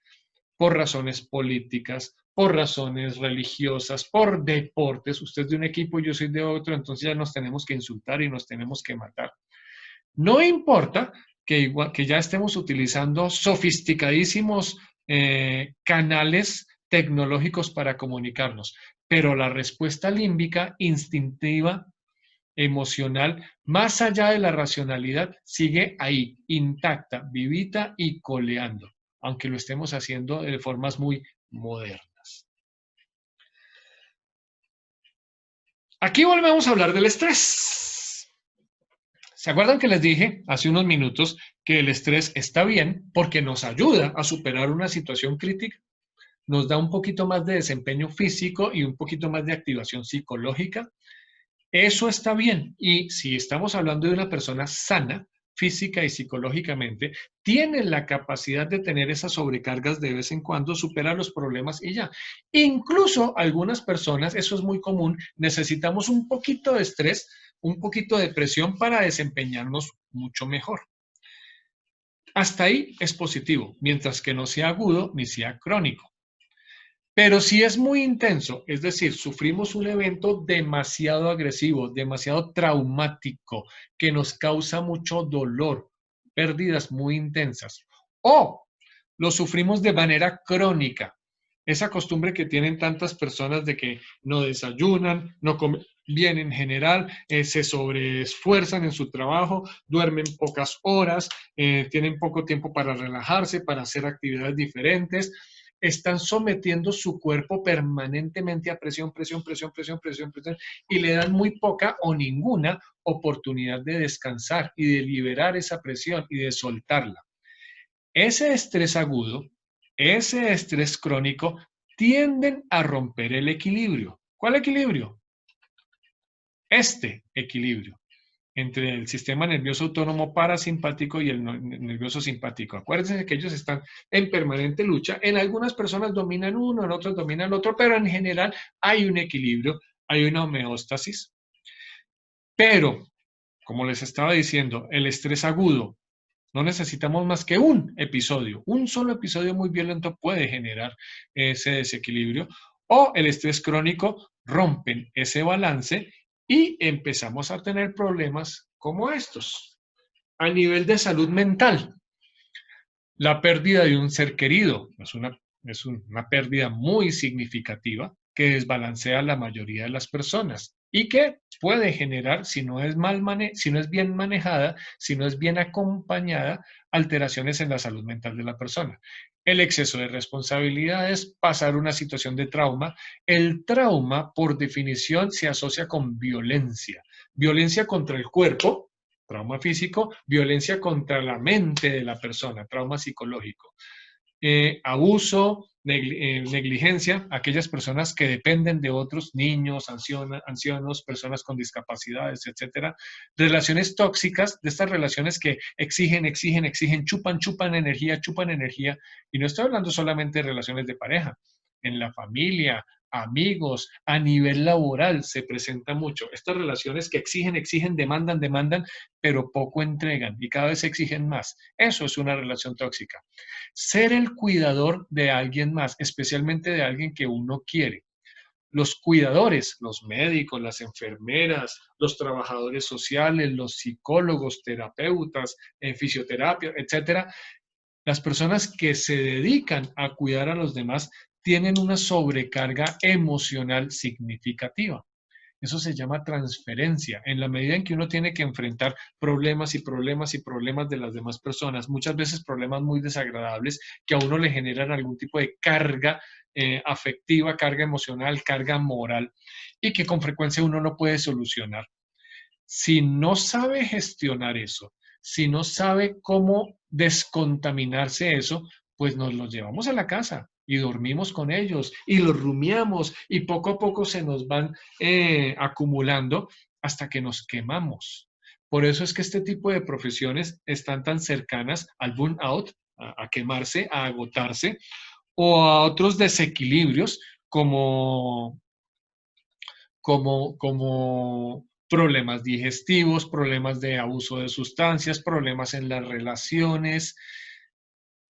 por razones políticas, por razones religiosas, por deportes, usted es de un equipo y yo soy de otro, entonces ya nos tenemos que insultar y nos tenemos que matar. No importa que ya estemos utilizando sofisticadísimos canales tecnológicos para comunicarnos, pero la respuesta límbica instintiva, emocional, más allá de la racionalidad, sigue ahí, intacta, vivita y coleando, aunque lo estemos haciendo de formas muy modernas. Aquí volvemos a hablar del estrés. ¿Se acuerdan que les dije hace unos minutos que el estrés está bien porque nos ayuda a superar una situación crítica? Nos da un poquito más de desempeño físico y un poquito más de activación psicológica. Eso está bien. Y si estamos hablando de una persona sana, física y psicológicamente, tiene la capacidad de tener esas sobrecargas de vez en cuando, superar los problemas y ya. Incluso algunas personas, eso es muy común, necesitamos un poquito de estrés, un poquito de presión para desempeñarnos mucho mejor. Hasta ahí es positivo, mientras que no sea agudo ni sea crónico. Pero si es muy intenso, es decir, sufrimos un evento demasiado agresivo, demasiado traumático, que nos causa mucho dolor, pérdidas muy intensas, o lo sufrimos de manera crónica, esa costumbre que tienen tantas personas de que no desayunan, no comen bien en general, se sobreesfuerzan en su trabajo, duermen pocas horas, tienen poco tiempo para relajarse, para hacer actividades diferentes, están sometiendo su cuerpo permanentemente a presión, presión, presión, presión, presión, presión, y le dan muy poca o ninguna oportunidad de descansar y de liberar esa presión y de soltarla. Ese estrés agudo, ese estrés crónico, tienden a romper el equilibrio. ¿Cuál equilibrio? Este equilibrio entre el sistema nervioso autónomo parasimpático y el nervioso simpático. Acuérdense que ellos están en permanente lucha. En algunas personas dominan uno, en otras dominan el otro, pero en general hay un equilibrio, hay una homeostasis. Pero, como les estaba diciendo, el estrés agudo, no necesitamos más que un episodio. Un solo episodio muy violento puede generar ese desequilibrio. O el estrés crónico rompen ese balance y empezamos a tener problemas como estos. A nivel de salud mental, la pérdida de un ser querido es una pérdida muy significativa que desbalancea a la mayoría de las personas y que puede generar, si no es bien manejada, si no es bien acompañada, alteraciones en la salud mental de la persona. El exceso de responsabilidades, pasar una situación de trauma. El trauma, por definición, se asocia con violencia. Violencia contra el cuerpo, trauma físico, violencia contra la mente de la persona, trauma psicológico. Abuso, negligencia, aquellas personas que dependen de otros, niños, ancianos, personas con discapacidades, etcétera. Relaciones tóxicas, de estas relaciones que exigen, chupan energía, y no estoy hablando solamente de relaciones de pareja, en la familia, amigos, a nivel laboral se presenta mucho. Estas relaciones que exigen, exigen, demandan, demandan, pero poco entregan y cada vez exigen más. Eso es una relación tóxica. Ser el cuidador de alguien más, especialmente de alguien que uno quiere. Los cuidadores, los médicos, las enfermeras, los trabajadores sociales, los psicólogos, terapeutas, en fisioterapia, etcétera, las personas que se dedican a cuidar a los demás tienen una sobrecarga emocional significativa. Eso se llama transferencia. En la medida en que uno tiene que enfrentar problemas y problemas y problemas de las demás personas, muchas veces problemas muy desagradables que a uno le generan algún tipo de carga afectiva, carga emocional, carga moral y que con frecuencia uno no puede solucionar. Si no sabe gestionar eso, si no sabe cómo descontaminarse eso, pues nos los llevamos a la casa y dormimos con ellos y los rumiamos y poco a poco se nos van acumulando hasta que nos quemamos. Por eso es que este tipo de profesiones están tan cercanas al burnout, a quemarse, a agotarse, o a otros desequilibrios como como problemas digestivos, problemas de abuso de sustancias, problemas en las relaciones.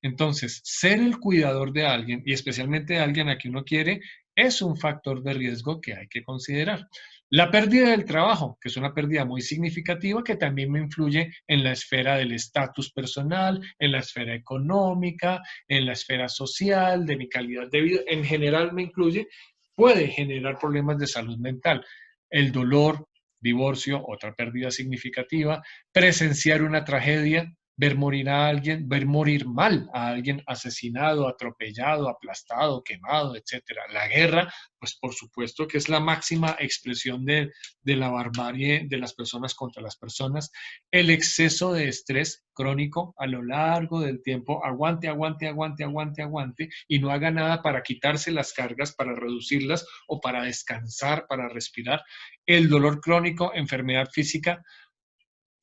Entonces, ser el cuidador de alguien y especialmente de alguien a quien uno quiere es un factor de riesgo que hay que considerar. La pérdida del trabajo, que es una pérdida muy significativa que también me influye en la esfera del estatus personal, en la esfera económica, en la esfera social, de mi calidad de vida, en general me incluye, puede generar problemas de salud mental. El dolor, divorcio, otra pérdida significativa, presenciar una tragedia, ver morir a alguien, ver morir mal a alguien asesinado, atropellado, aplastado, quemado, etcétera. La guerra, pues por supuesto que es la máxima expresión de la barbarie de las personas contra las personas. El exceso de estrés crónico a lo largo del tiempo, aguante, aguante, aguante, aguante, aguante, y no haga nada para quitarse las cargas, para reducirlas o para descansar, para respirar. El dolor crónico, enfermedad física,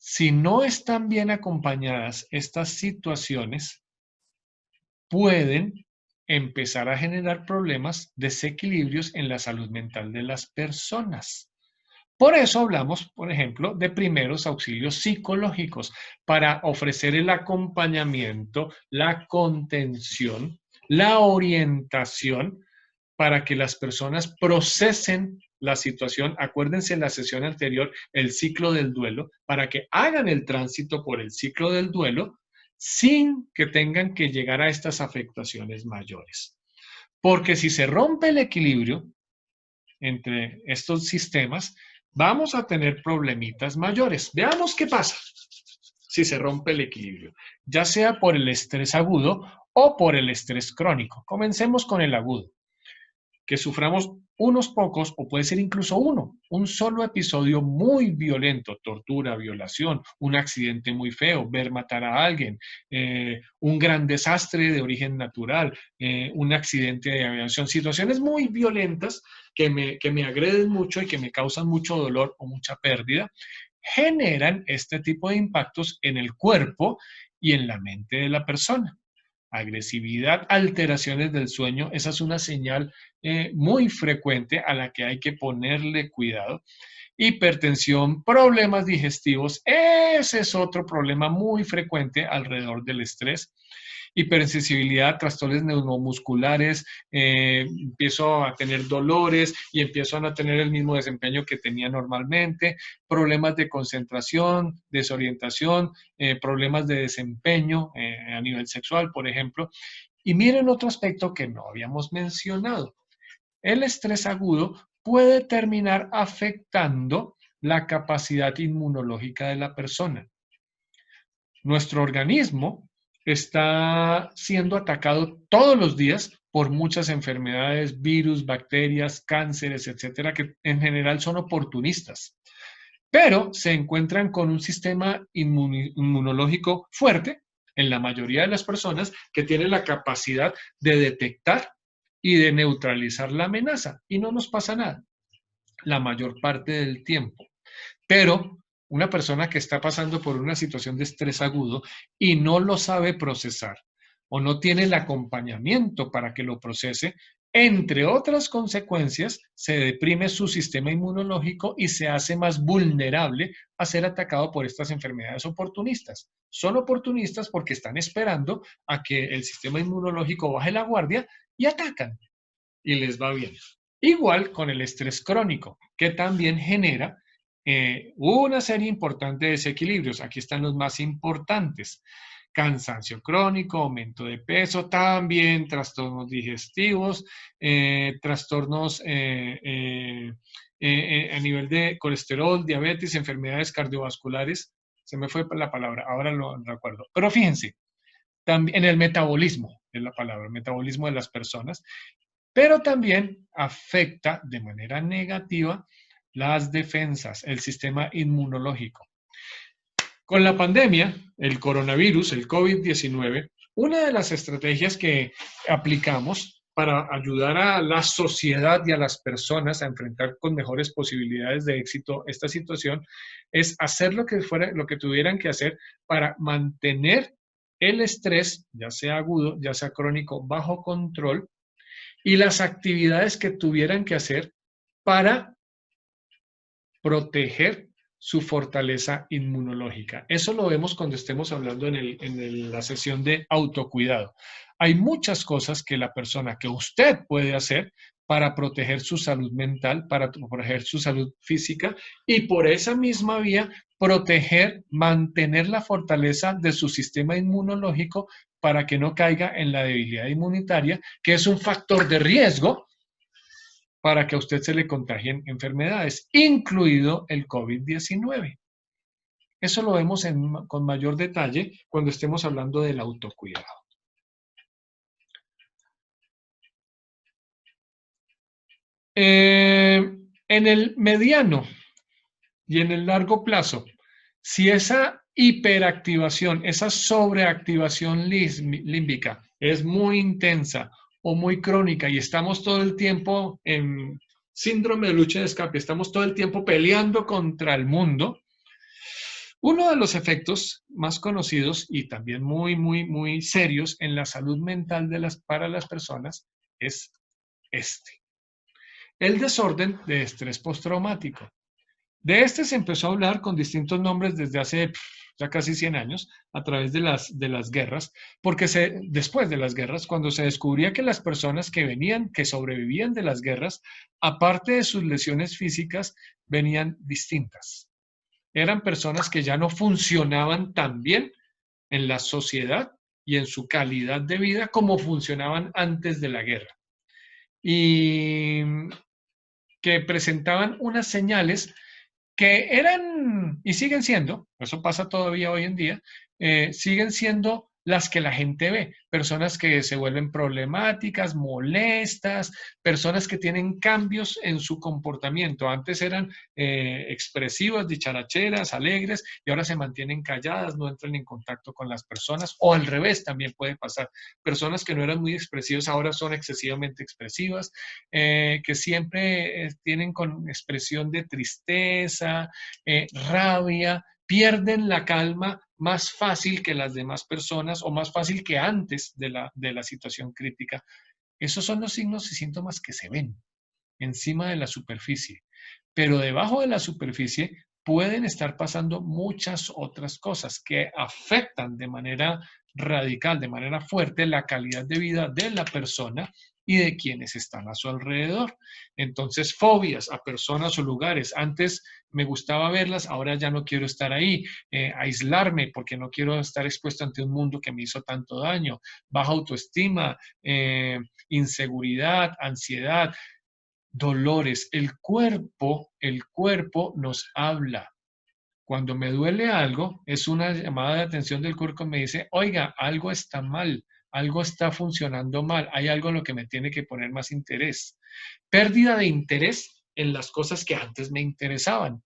si no están bien acompañadas estas situaciones, pueden empezar a generar problemas, desequilibrios en la salud mental de las personas. Por eso hablamos, por ejemplo, de primeros auxilios psicológicos para ofrecer el acompañamiento, la contención, la orientación para que las personas procesen la situación. Acuérdense en la sesión anterior, el ciclo del duelo, para que hagan el tránsito por el ciclo del duelo sin que tengan que llegar a estas afectaciones mayores. Porque si se rompe el equilibrio entre estos sistemas, vamos a tener problemitas mayores. Veamos qué pasa si se rompe el equilibrio, ya sea por el estrés agudo o por el estrés crónico. Comencemos con el agudo. Que suframos unos pocos, o puede ser incluso uno, un solo episodio muy violento, tortura, violación, un accidente muy feo, ver matar a alguien, un gran desastre de origen natural, un accidente de aviación, situaciones muy violentas que me agreden mucho y que me causan mucho dolor o mucha pérdida, generan este tipo de impactos en el cuerpo y en la mente de la persona. Agresividad, alteraciones del sueño, esa es una señal muy frecuente a la que hay que ponerle cuidado. Hipertensión, problemas digestivos, ese es otro problema muy frecuente alrededor del estrés. Hipersensibilidad, trastornos neuromusculares, empiezo a tener dolores y empiezo a no tener el mismo desempeño que tenía normalmente, problemas de concentración, desorientación, problemas de desempeño a nivel sexual, por ejemplo. Y miren otro aspecto que no habíamos mencionado. El estrés agudo puede terminar afectando la capacidad inmunológica de la persona. Nuestro organismo está siendo atacado todos los días por muchas enfermedades, virus, bacterias, cánceres, etcétera, que en general son oportunistas, pero se encuentran con un sistema inmunológico fuerte en la mayoría de las personas que tienen la capacidad de detectar y de neutralizar la amenaza y no nos pasa nada la mayor parte del tiempo. Pero una persona que está pasando por una situación de estrés agudo y no lo sabe procesar o no tiene el acompañamiento para que lo procese, Entre otras consecuencias, se deprime su sistema inmunológico y se hace más vulnerable a ser atacado por estas enfermedades oportunistas. Son oportunistas porque están esperando a que el sistema inmunológico baje la guardia y atacan y les va bien. Igual con el estrés crónico, que también genera una serie importante de desequilibrios. Aquí están los más importantes. Cansancio crónico, aumento de peso, también trastornos digestivos, trastornos a nivel de colesterol, diabetes, enfermedades cardiovasculares. Se me fue la palabra, ahora lo recuerdo. Pero fíjense, también en el metabolismo, es la palabra, el metabolismo de las personas, pero también afecta de manera negativa las defensas, el sistema inmunológico. Con la pandemia, el coronavirus, el COVID-19, una de las estrategias que aplicamos para ayudar a la sociedad y a las personas a enfrentar con mejores posibilidades de éxito esta situación es hacer lo que tuvieran que hacer para mantener el estrés, ya sea agudo, ya sea crónico, bajo control, y las actividades que tuvieran que hacer para proteger su fortaleza inmunológica. Eso lo vemos cuando estemos hablando la sesión de autocuidado. Hay muchas cosas que la persona, que usted puede hacer para proteger su salud mental, para proteger su salud física y por esa misma vía proteger, mantener la fortaleza de su sistema inmunológico para que no caiga en la debilidad inmunitaria, que es un factor de riesgo para que a usted se le contagien enfermedades, incluido el COVID-19. Eso lo vemos con mayor detalle cuando estemos hablando del autocuidado. En el mediano y en el largo plazo, si esa hiperactivación, esa sobreactivación límbica es muy intensa o muy crónica y estamos todo el tiempo en síndrome de lucha de escape, estamos todo el tiempo peleando contra el mundo, uno de los efectos más conocidos y también muy serios en la salud mental para las personas es este, el desorden de estrés postraumático. De este se empezó a hablar con distintos nombres desde hace ya casi 100 años, a través de las guerras, porque después de las guerras, cuando se descubría que las personas que sobrevivían de las guerras, aparte de sus lesiones físicas, venían distintas. Eran personas que ya no funcionaban tan bien en la sociedad y en su calidad de vida como funcionaban antes de la guerra. Y que presentaban unas señales que eran y siguen siendo, eso pasa todavía hoy en día, siguen siendo las que la gente ve, personas que se vuelven problemáticas, molestas, personas que tienen cambios en su comportamiento. Antes eran expresivas, dicharacheras, alegres, y ahora se mantienen calladas, no entran en contacto con las personas, o al revés también puede pasar. Personas que no eran muy expresivas ahora son excesivamente expresivas, que siempre tienen con expresión de tristeza, rabia, pierden la calma más fácil que las demás personas o más fácil que antes de la situación crítica. Esos son los signos y síntomas que se ven encima de la superficie, pero debajo de la superficie pueden estar pasando muchas otras cosas que afectan de manera radical, de manera fuerte, la calidad de vida de la persona y de quienes están a su alrededor. Entonces, fobias a personas o lugares. Antes me gustaba verlas, ahora ya no quiero estar ahí. Aislarme porque no quiero estar expuesto ante un mundo que me hizo tanto daño. Baja autoestima, inseguridad, ansiedad, dolores. El cuerpo nos habla. Cuando me duele algo, es una llamada de atención del cuerpo que me dice, oiga, algo está mal, algo está funcionando mal, hay algo en lo que me tiene que poner más interés. Pérdida de interés en las cosas que antes me interesaban.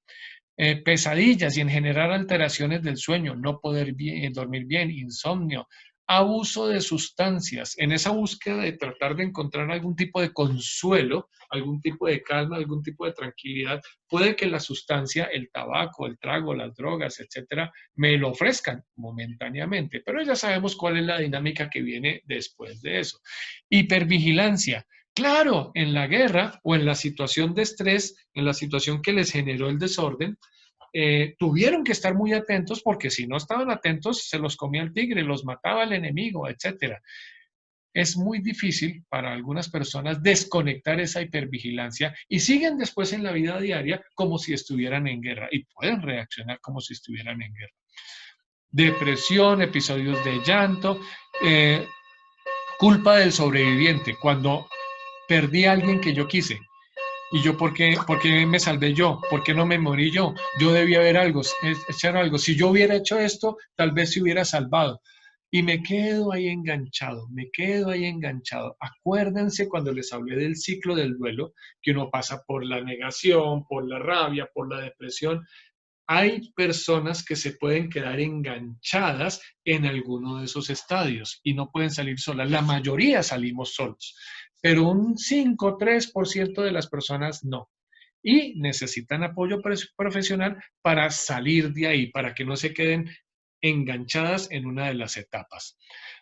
Pesadillas y en general alteraciones del sueño, no poder dormir bien, insomnio, abuso de sustancias, en esa búsqueda de tratar de encontrar algún tipo de consuelo, algún tipo de calma, algún tipo de tranquilidad, puede que la sustancia, el tabaco, el trago, las drogas, etcétera, me lo ofrezcan momentáneamente, pero ya sabemos cuál es la dinámica que viene después de eso. Hipervigilancia. Claro, en la guerra o en la situación de estrés, en la situación que les generó el desorden, tuvieron que estar muy atentos porque si no estaban atentos se los comía el tigre, los mataba el enemigo, etcétera. Es muy difícil para algunas personas desconectar esa hipervigilancia y siguen después en la vida diaria como si estuvieran en guerra y pueden reaccionar como si estuvieran en guerra. Depresión, episodios de llanto, eh, culpa del sobreviviente, cuando perdí a alguien que yo quise. ¿Y yo por qué me salvé yo? ¿Por qué no me morí yo? Yo debía haber algo, echar algo. Si yo hubiera hecho esto, tal vez se hubiera salvado. Y me quedo ahí enganchado, me quedo ahí enganchado. Acuérdense cuando les hablé del ciclo del duelo, que uno pasa por la negación, por la rabia, por la depresión. Hay personas que se pueden quedar enganchadas en alguno de esos estadios y no pueden salir solas. La mayoría salimos solos, pero un 5 3% de las personas no. Y necesitan apoyo profesional para salir de ahí, para que no se queden enganchadas en una de las etapas.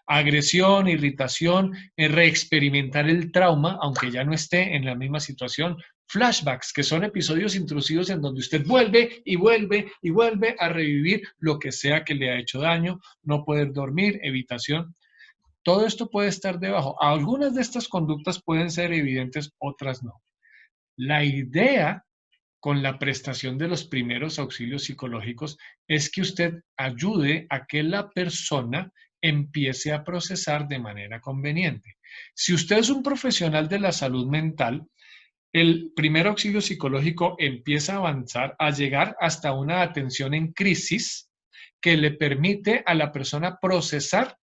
Agresión, irritación, reexperimentar el trauma, aunque ya no esté en la misma situación. Flashbacks, que son episodios intrusivos en donde usted vuelve y vuelve y vuelve a revivir lo que sea que le ha hecho daño, no poder dormir, evitación. Todo esto puede estar debajo. Algunas de estas conductas pueden ser evidentes, otras no. La idea con la prestación de los primeros auxilios psicológicos es que usted ayude a que la persona empiece a procesar de manera conveniente. Si usted es un profesional de la salud mental, el primer auxilio psicológico empieza a avanzar, a llegar hasta una atención en crisis que le permite a la persona procesar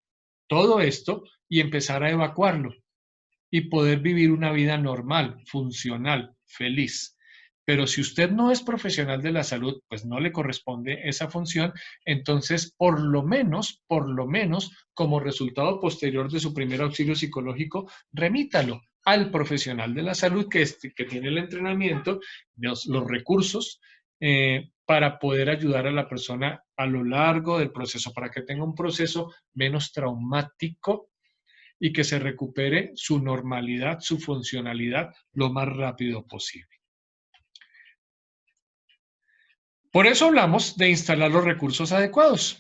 todo esto y empezar a evacuarlo y poder vivir una vida normal, funcional, feliz. Pero si usted no es profesional de la salud, pues no le corresponde esa función, entonces por lo menos, como resultado posterior de su primer auxilio psicológico, remítalo al profesional de la salud que tiene el entrenamiento, los recursos para poder ayudar a la persona a lo largo del proceso, para que tenga un proceso menos traumático y que se recupere su normalidad, su funcionalidad lo más rápido posible. Por eso hablamos de instalar los recursos adecuados,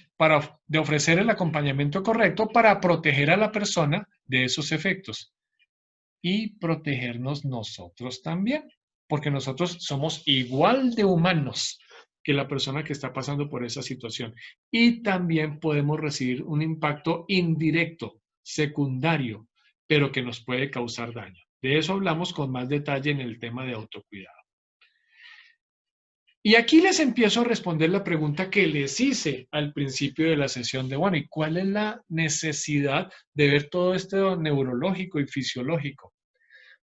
de ofrecer el acompañamiento correcto para proteger a la persona de esos efectos y protegernos nosotros también, porque nosotros somos igual de humanos que la persona que está pasando por esa situación y también podemos recibir un impacto indirecto, secundario, pero que nos puede causar daño. De eso hablamos con más detalle en el tema de autocuidado. Y aquí les empiezo a responder la pregunta que les hice al principio de la sesión de, bueno, ¿y cuál es la necesidad de ver todo esto neurológico y fisiológico?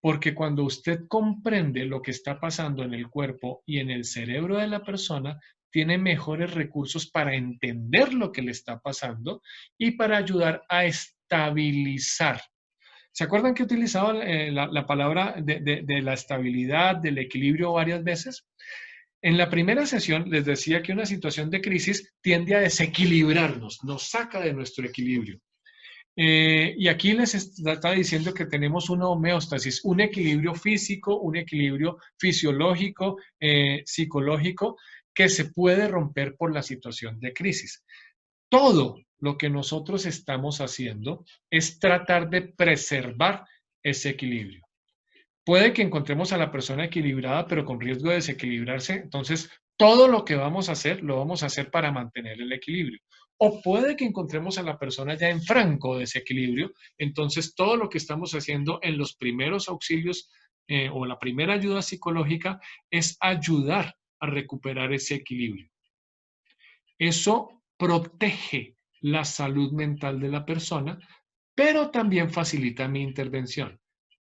Porque cuando usted comprende lo que está pasando en el cuerpo y en el cerebro de la persona, tiene mejores recursos para entender lo que le está pasando y para ayudar a estabilizar. ¿Se acuerdan que utilizaba la palabra de la estabilidad, del equilibrio varias veces? En la primera sesión les decía que una situación de crisis tiende a desequilibrarnos, nos saca de nuestro equilibrio. Y aquí les está diciendo que tenemos una homeostasis, un equilibrio físico, un equilibrio fisiológico, psicológico, que se puede romper por la situación de crisis. Todo lo que nosotros estamos haciendo es tratar de preservar ese equilibrio. Puede que encontremos a la persona equilibrada, pero con riesgo de desequilibrarse. Entonces, todo lo que vamos a hacer, lo vamos a hacer para mantener el equilibrio. O puede que encontremos a la persona ya en franco desequilibrio. Entonces, todo lo que estamos haciendo en los primeros auxilios o la primera ayuda psicológica es ayudar a recuperar ese equilibrio. Eso protege la salud mental de la persona, pero también facilita mi intervención.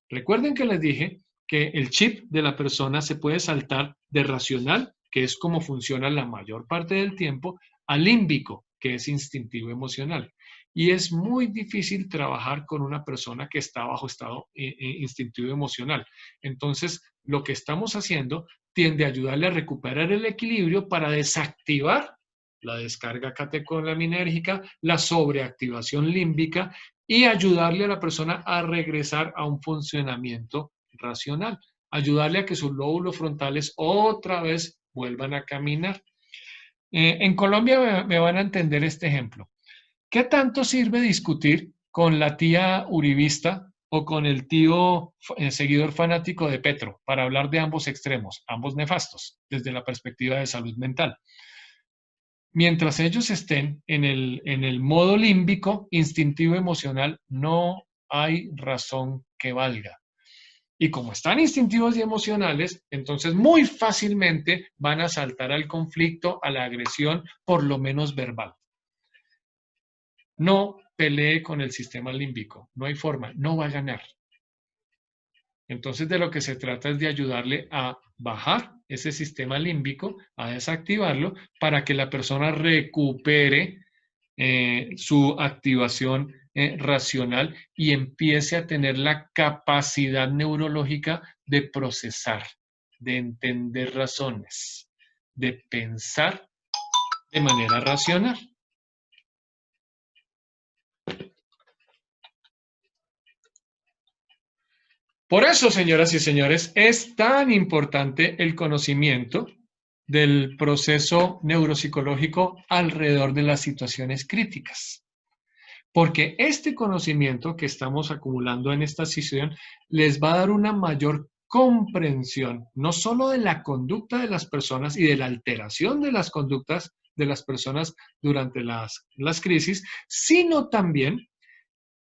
Recuerden que les dije que el chip de la persona se puede saltar de racional, que es como funciona la mayor parte del tiempo, a límbico, que es instintivo emocional. Y es muy difícil trabajar con una persona que está bajo estado instintivo emocional. Entonces, lo que estamos haciendo tiende a ayudarle a recuperar el equilibrio para desactivar la descarga catecolinérgica, la sobreactivación límbica y ayudarle a la persona a regresar a un funcionamiento racional, ayudarle a que sus lóbulos frontales otra vez vuelvan a caminar. En Colombia me van a entender este ejemplo. ¿Qué tanto sirve discutir con la tía uribista o con el tío seguidor fanático de Petro para hablar de ambos extremos, ambos nefastos, desde la perspectiva de salud mental? Mientras ellos estén en el modo límbico, instintivo emocional, no hay razón que valga. Y como están instintivos y emocionales, entonces muy fácilmente van a saltar al conflicto, a la agresión, por lo menos verbal. No pelee con el sistema límbico, no hay forma, no va a ganar. Entonces de lo que se trata es de ayudarle a bajar ese sistema límbico, a desactivarlo, para que la persona recupere su activación racional y empiece a tener la capacidad neurológica de procesar, de entender razones, de pensar de manera racional. Por eso, señoras y señores, es tan importante el conocimiento del proceso neuropsicológico alrededor de las situaciones críticas. Porque este conocimiento que estamos acumulando en esta sesión les va a dar una mayor comprensión, no solo de la conducta de las personas y de la alteración de las conductas de las personas durante las crisis, sino también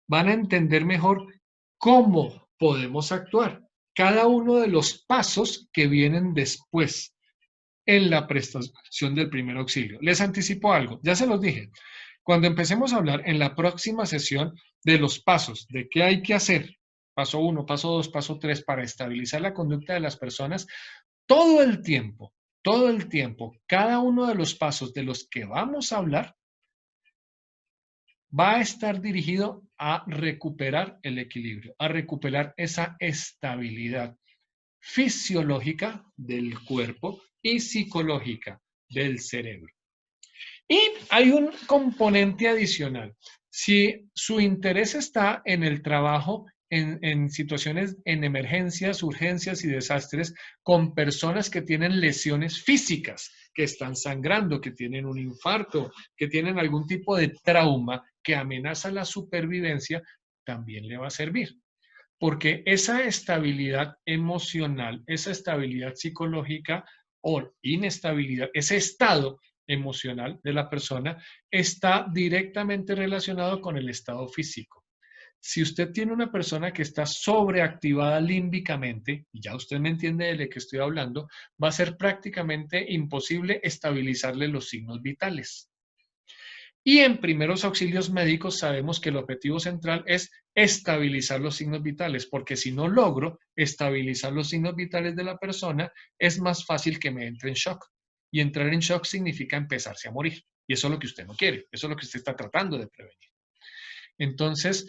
van a entender mejor cómo podemos actuar, cada uno de los pasos que vienen después en la prestación del primer auxilio. Les anticipo algo, ya se los dije. Cuando empecemos a hablar en la próxima sesión de los pasos, de qué hay que hacer, paso 1, paso 2, paso 3, para estabilizar la conducta de las personas, todo el tiempo, cada uno de los pasos de los que vamos a hablar va a estar dirigido a recuperar el equilibrio, a recuperar esa estabilidad fisiológica del cuerpo y psicológica del cerebro. Y hay un componente adicional. Si su interés está en el trabajo en situaciones, en emergencias, urgencias y desastres, con personas que tienen lesiones físicas, que están sangrando, que tienen un infarto, que tienen algún tipo de trauma que amenaza la supervivencia, también le va a servir. Porque esa estabilidad emocional, esa estabilidad psicológica o inestabilidad, ese estado emocional de la persona está directamente relacionado con el estado físico. Si usted tiene una persona que está sobreactivada límbicamente, y ya usted me entiende de lo que estoy hablando, va a ser prácticamente imposible estabilizarle los signos vitales. Y en primeros auxilios médicos sabemos que el objetivo central es estabilizar los signos vitales, porque si no logro estabilizar los signos vitales de la persona, es más fácil que me entre en shock. Y entrar en shock significa empezarse a morir. Y eso es lo que usted no quiere, eso es lo que usted está tratando de prevenir. Entonces,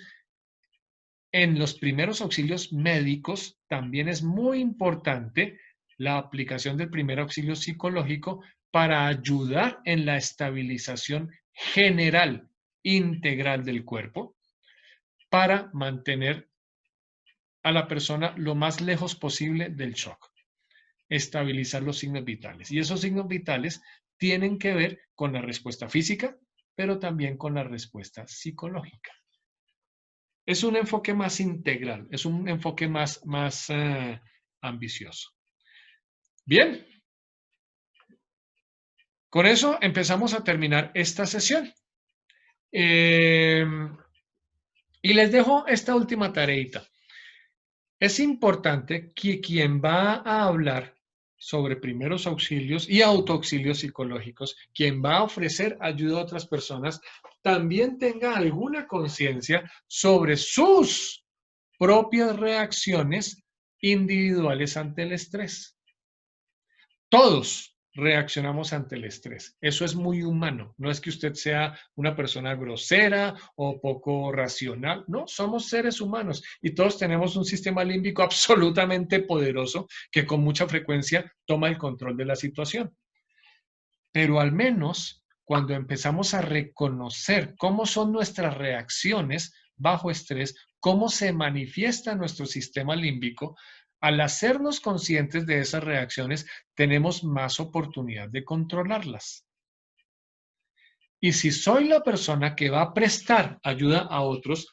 en los primeros auxilios médicos también es muy importante la aplicación del primer auxilio psicológico para ayudar en la estabilización general, integral del cuerpo, para mantener a la persona lo más lejos posible del shock, estabilizar los signos vitales. Y esos signos vitales tienen que ver con la respuesta física, pero también con la respuesta psicológica. Es un enfoque más integral, es un enfoque más ambicioso. Bien, con eso empezamos a terminar esta sesión. Y les dejo esta última tareita. Es importante que quien va a hablar sobre primeros auxilios y autoauxilios psicológicos, quien va a ofrecer ayuda a otras personas, también tenga alguna conciencia sobre sus propias reacciones individuales ante el estrés. Todos reaccionamos ante el estrés. Eso es muy humano. No es que usted sea una persona grosera o poco racional. No, somos seres humanos y todos tenemos un sistema límbico absolutamente poderoso que con mucha frecuencia toma el control de la situación. Pero al menos cuando empezamos a reconocer cómo son nuestras reacciones, bajo estrés, cómo se manifiesta nuestro sistema límbico. Al hacernos conscientes de esas reacciones, tenemos más oportunidad de controlarlas. Y si soy la persona que va a prestar ayuda a otros,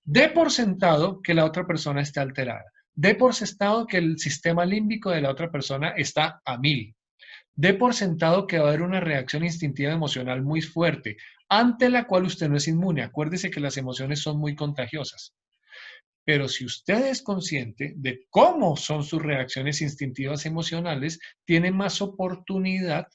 dé por sentado que la otra persona está alterada. Dé por sentado que el sistema límbico de la otra persona está a 1000. Dé por sentado que va a haber una reacción instintiva emocional muy fuerte, ante la cual usted no es inmune. Acuérdese que las emociones son muy contagiosas. Pero si usted es consciente de cómo son sus reacciones instintivas emocionales, tiene más oportunidad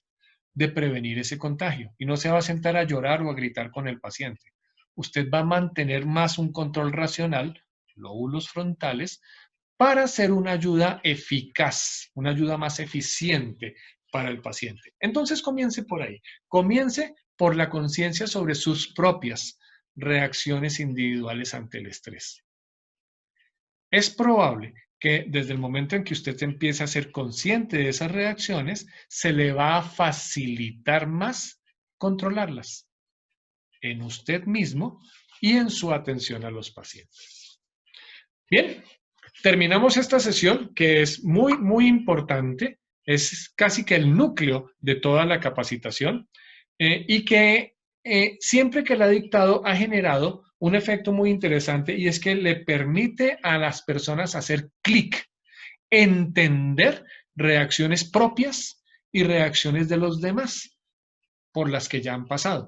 de prevenir ese contagio y no se va a sentar a llorar o a gritar con el paciente. Usted va a mantener más un control racional, lóbulos frontales, para hacer una ayuda eficaz, una ayuda más eficiente para el paciente. Entonces comience por ahí. Comience por la conciencia sobre sus propias reacciones individuales ante el estrés. Es probable que desde el momento en que usted empiece a ser consciente de esas reacciones, se le va a facilitar más controlarlas en usted mismo y en su atención a los pacientes. Bien, terminamos esta sesión que es muy importante, es casi que el núcleo de toda la capacitación y que siempre que la ha dictado ha generado un efecto muy interesante y es que le permite a las personas hacer clic, entender reacciones propias y reacciones de los demás por las que ya han pasado.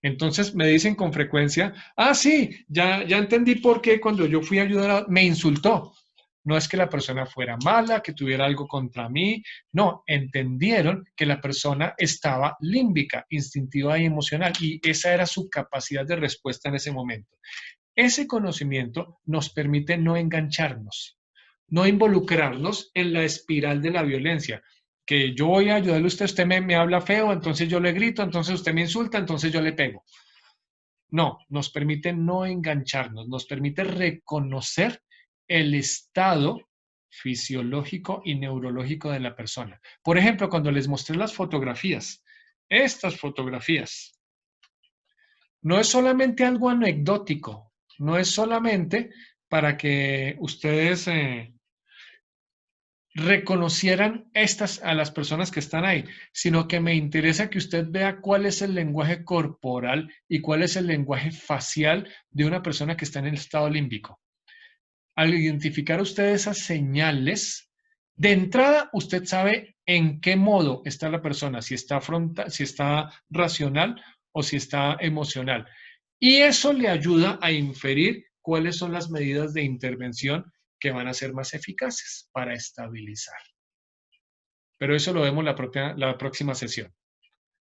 Entonces me dicen con frecuencia, sí, ya entendí por qué cuando yo fui a ayudar me insultó. No es que la persona fuera mala, que tuviera algo contra mí. No, entendieron que la persona estaba límbica, instintiva y emocional y esa era su capacidad de respuesta en ese momento. Ese conocimiento nos permite no engancharnos, no involucrarnos en la espiral de la violencia. Que yo voy a ayudarle a usted, usted me habla feo, entonces yo le grito, entonces usted me insulta, entonces yo le pego. No, nos permite no engancharnos, nos permite reconocer el estado fisiológico y neurológico de la persona. Por ejemplo, cuando les mostré las fotografías, estas fotografías, no es solamente algo anecdótico, no es solamente para que ustedes reconocieran a las personas que están ahí, sino que me interesa que usted vea cuál es el lenguaje corporal y cuál es el lenguaje facial de una persona que está en el estado límbico. Al identificar usted esas señales, de entrada usted sabe en qué modo está la persona, si está si está racional o si está emocional. Y eso le ayuda a inferir cuáles son las medidas de intervención que van a ser más eficaces para estabilizar. Pero eso lo vemos la próxima sesión.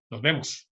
Nos vemos.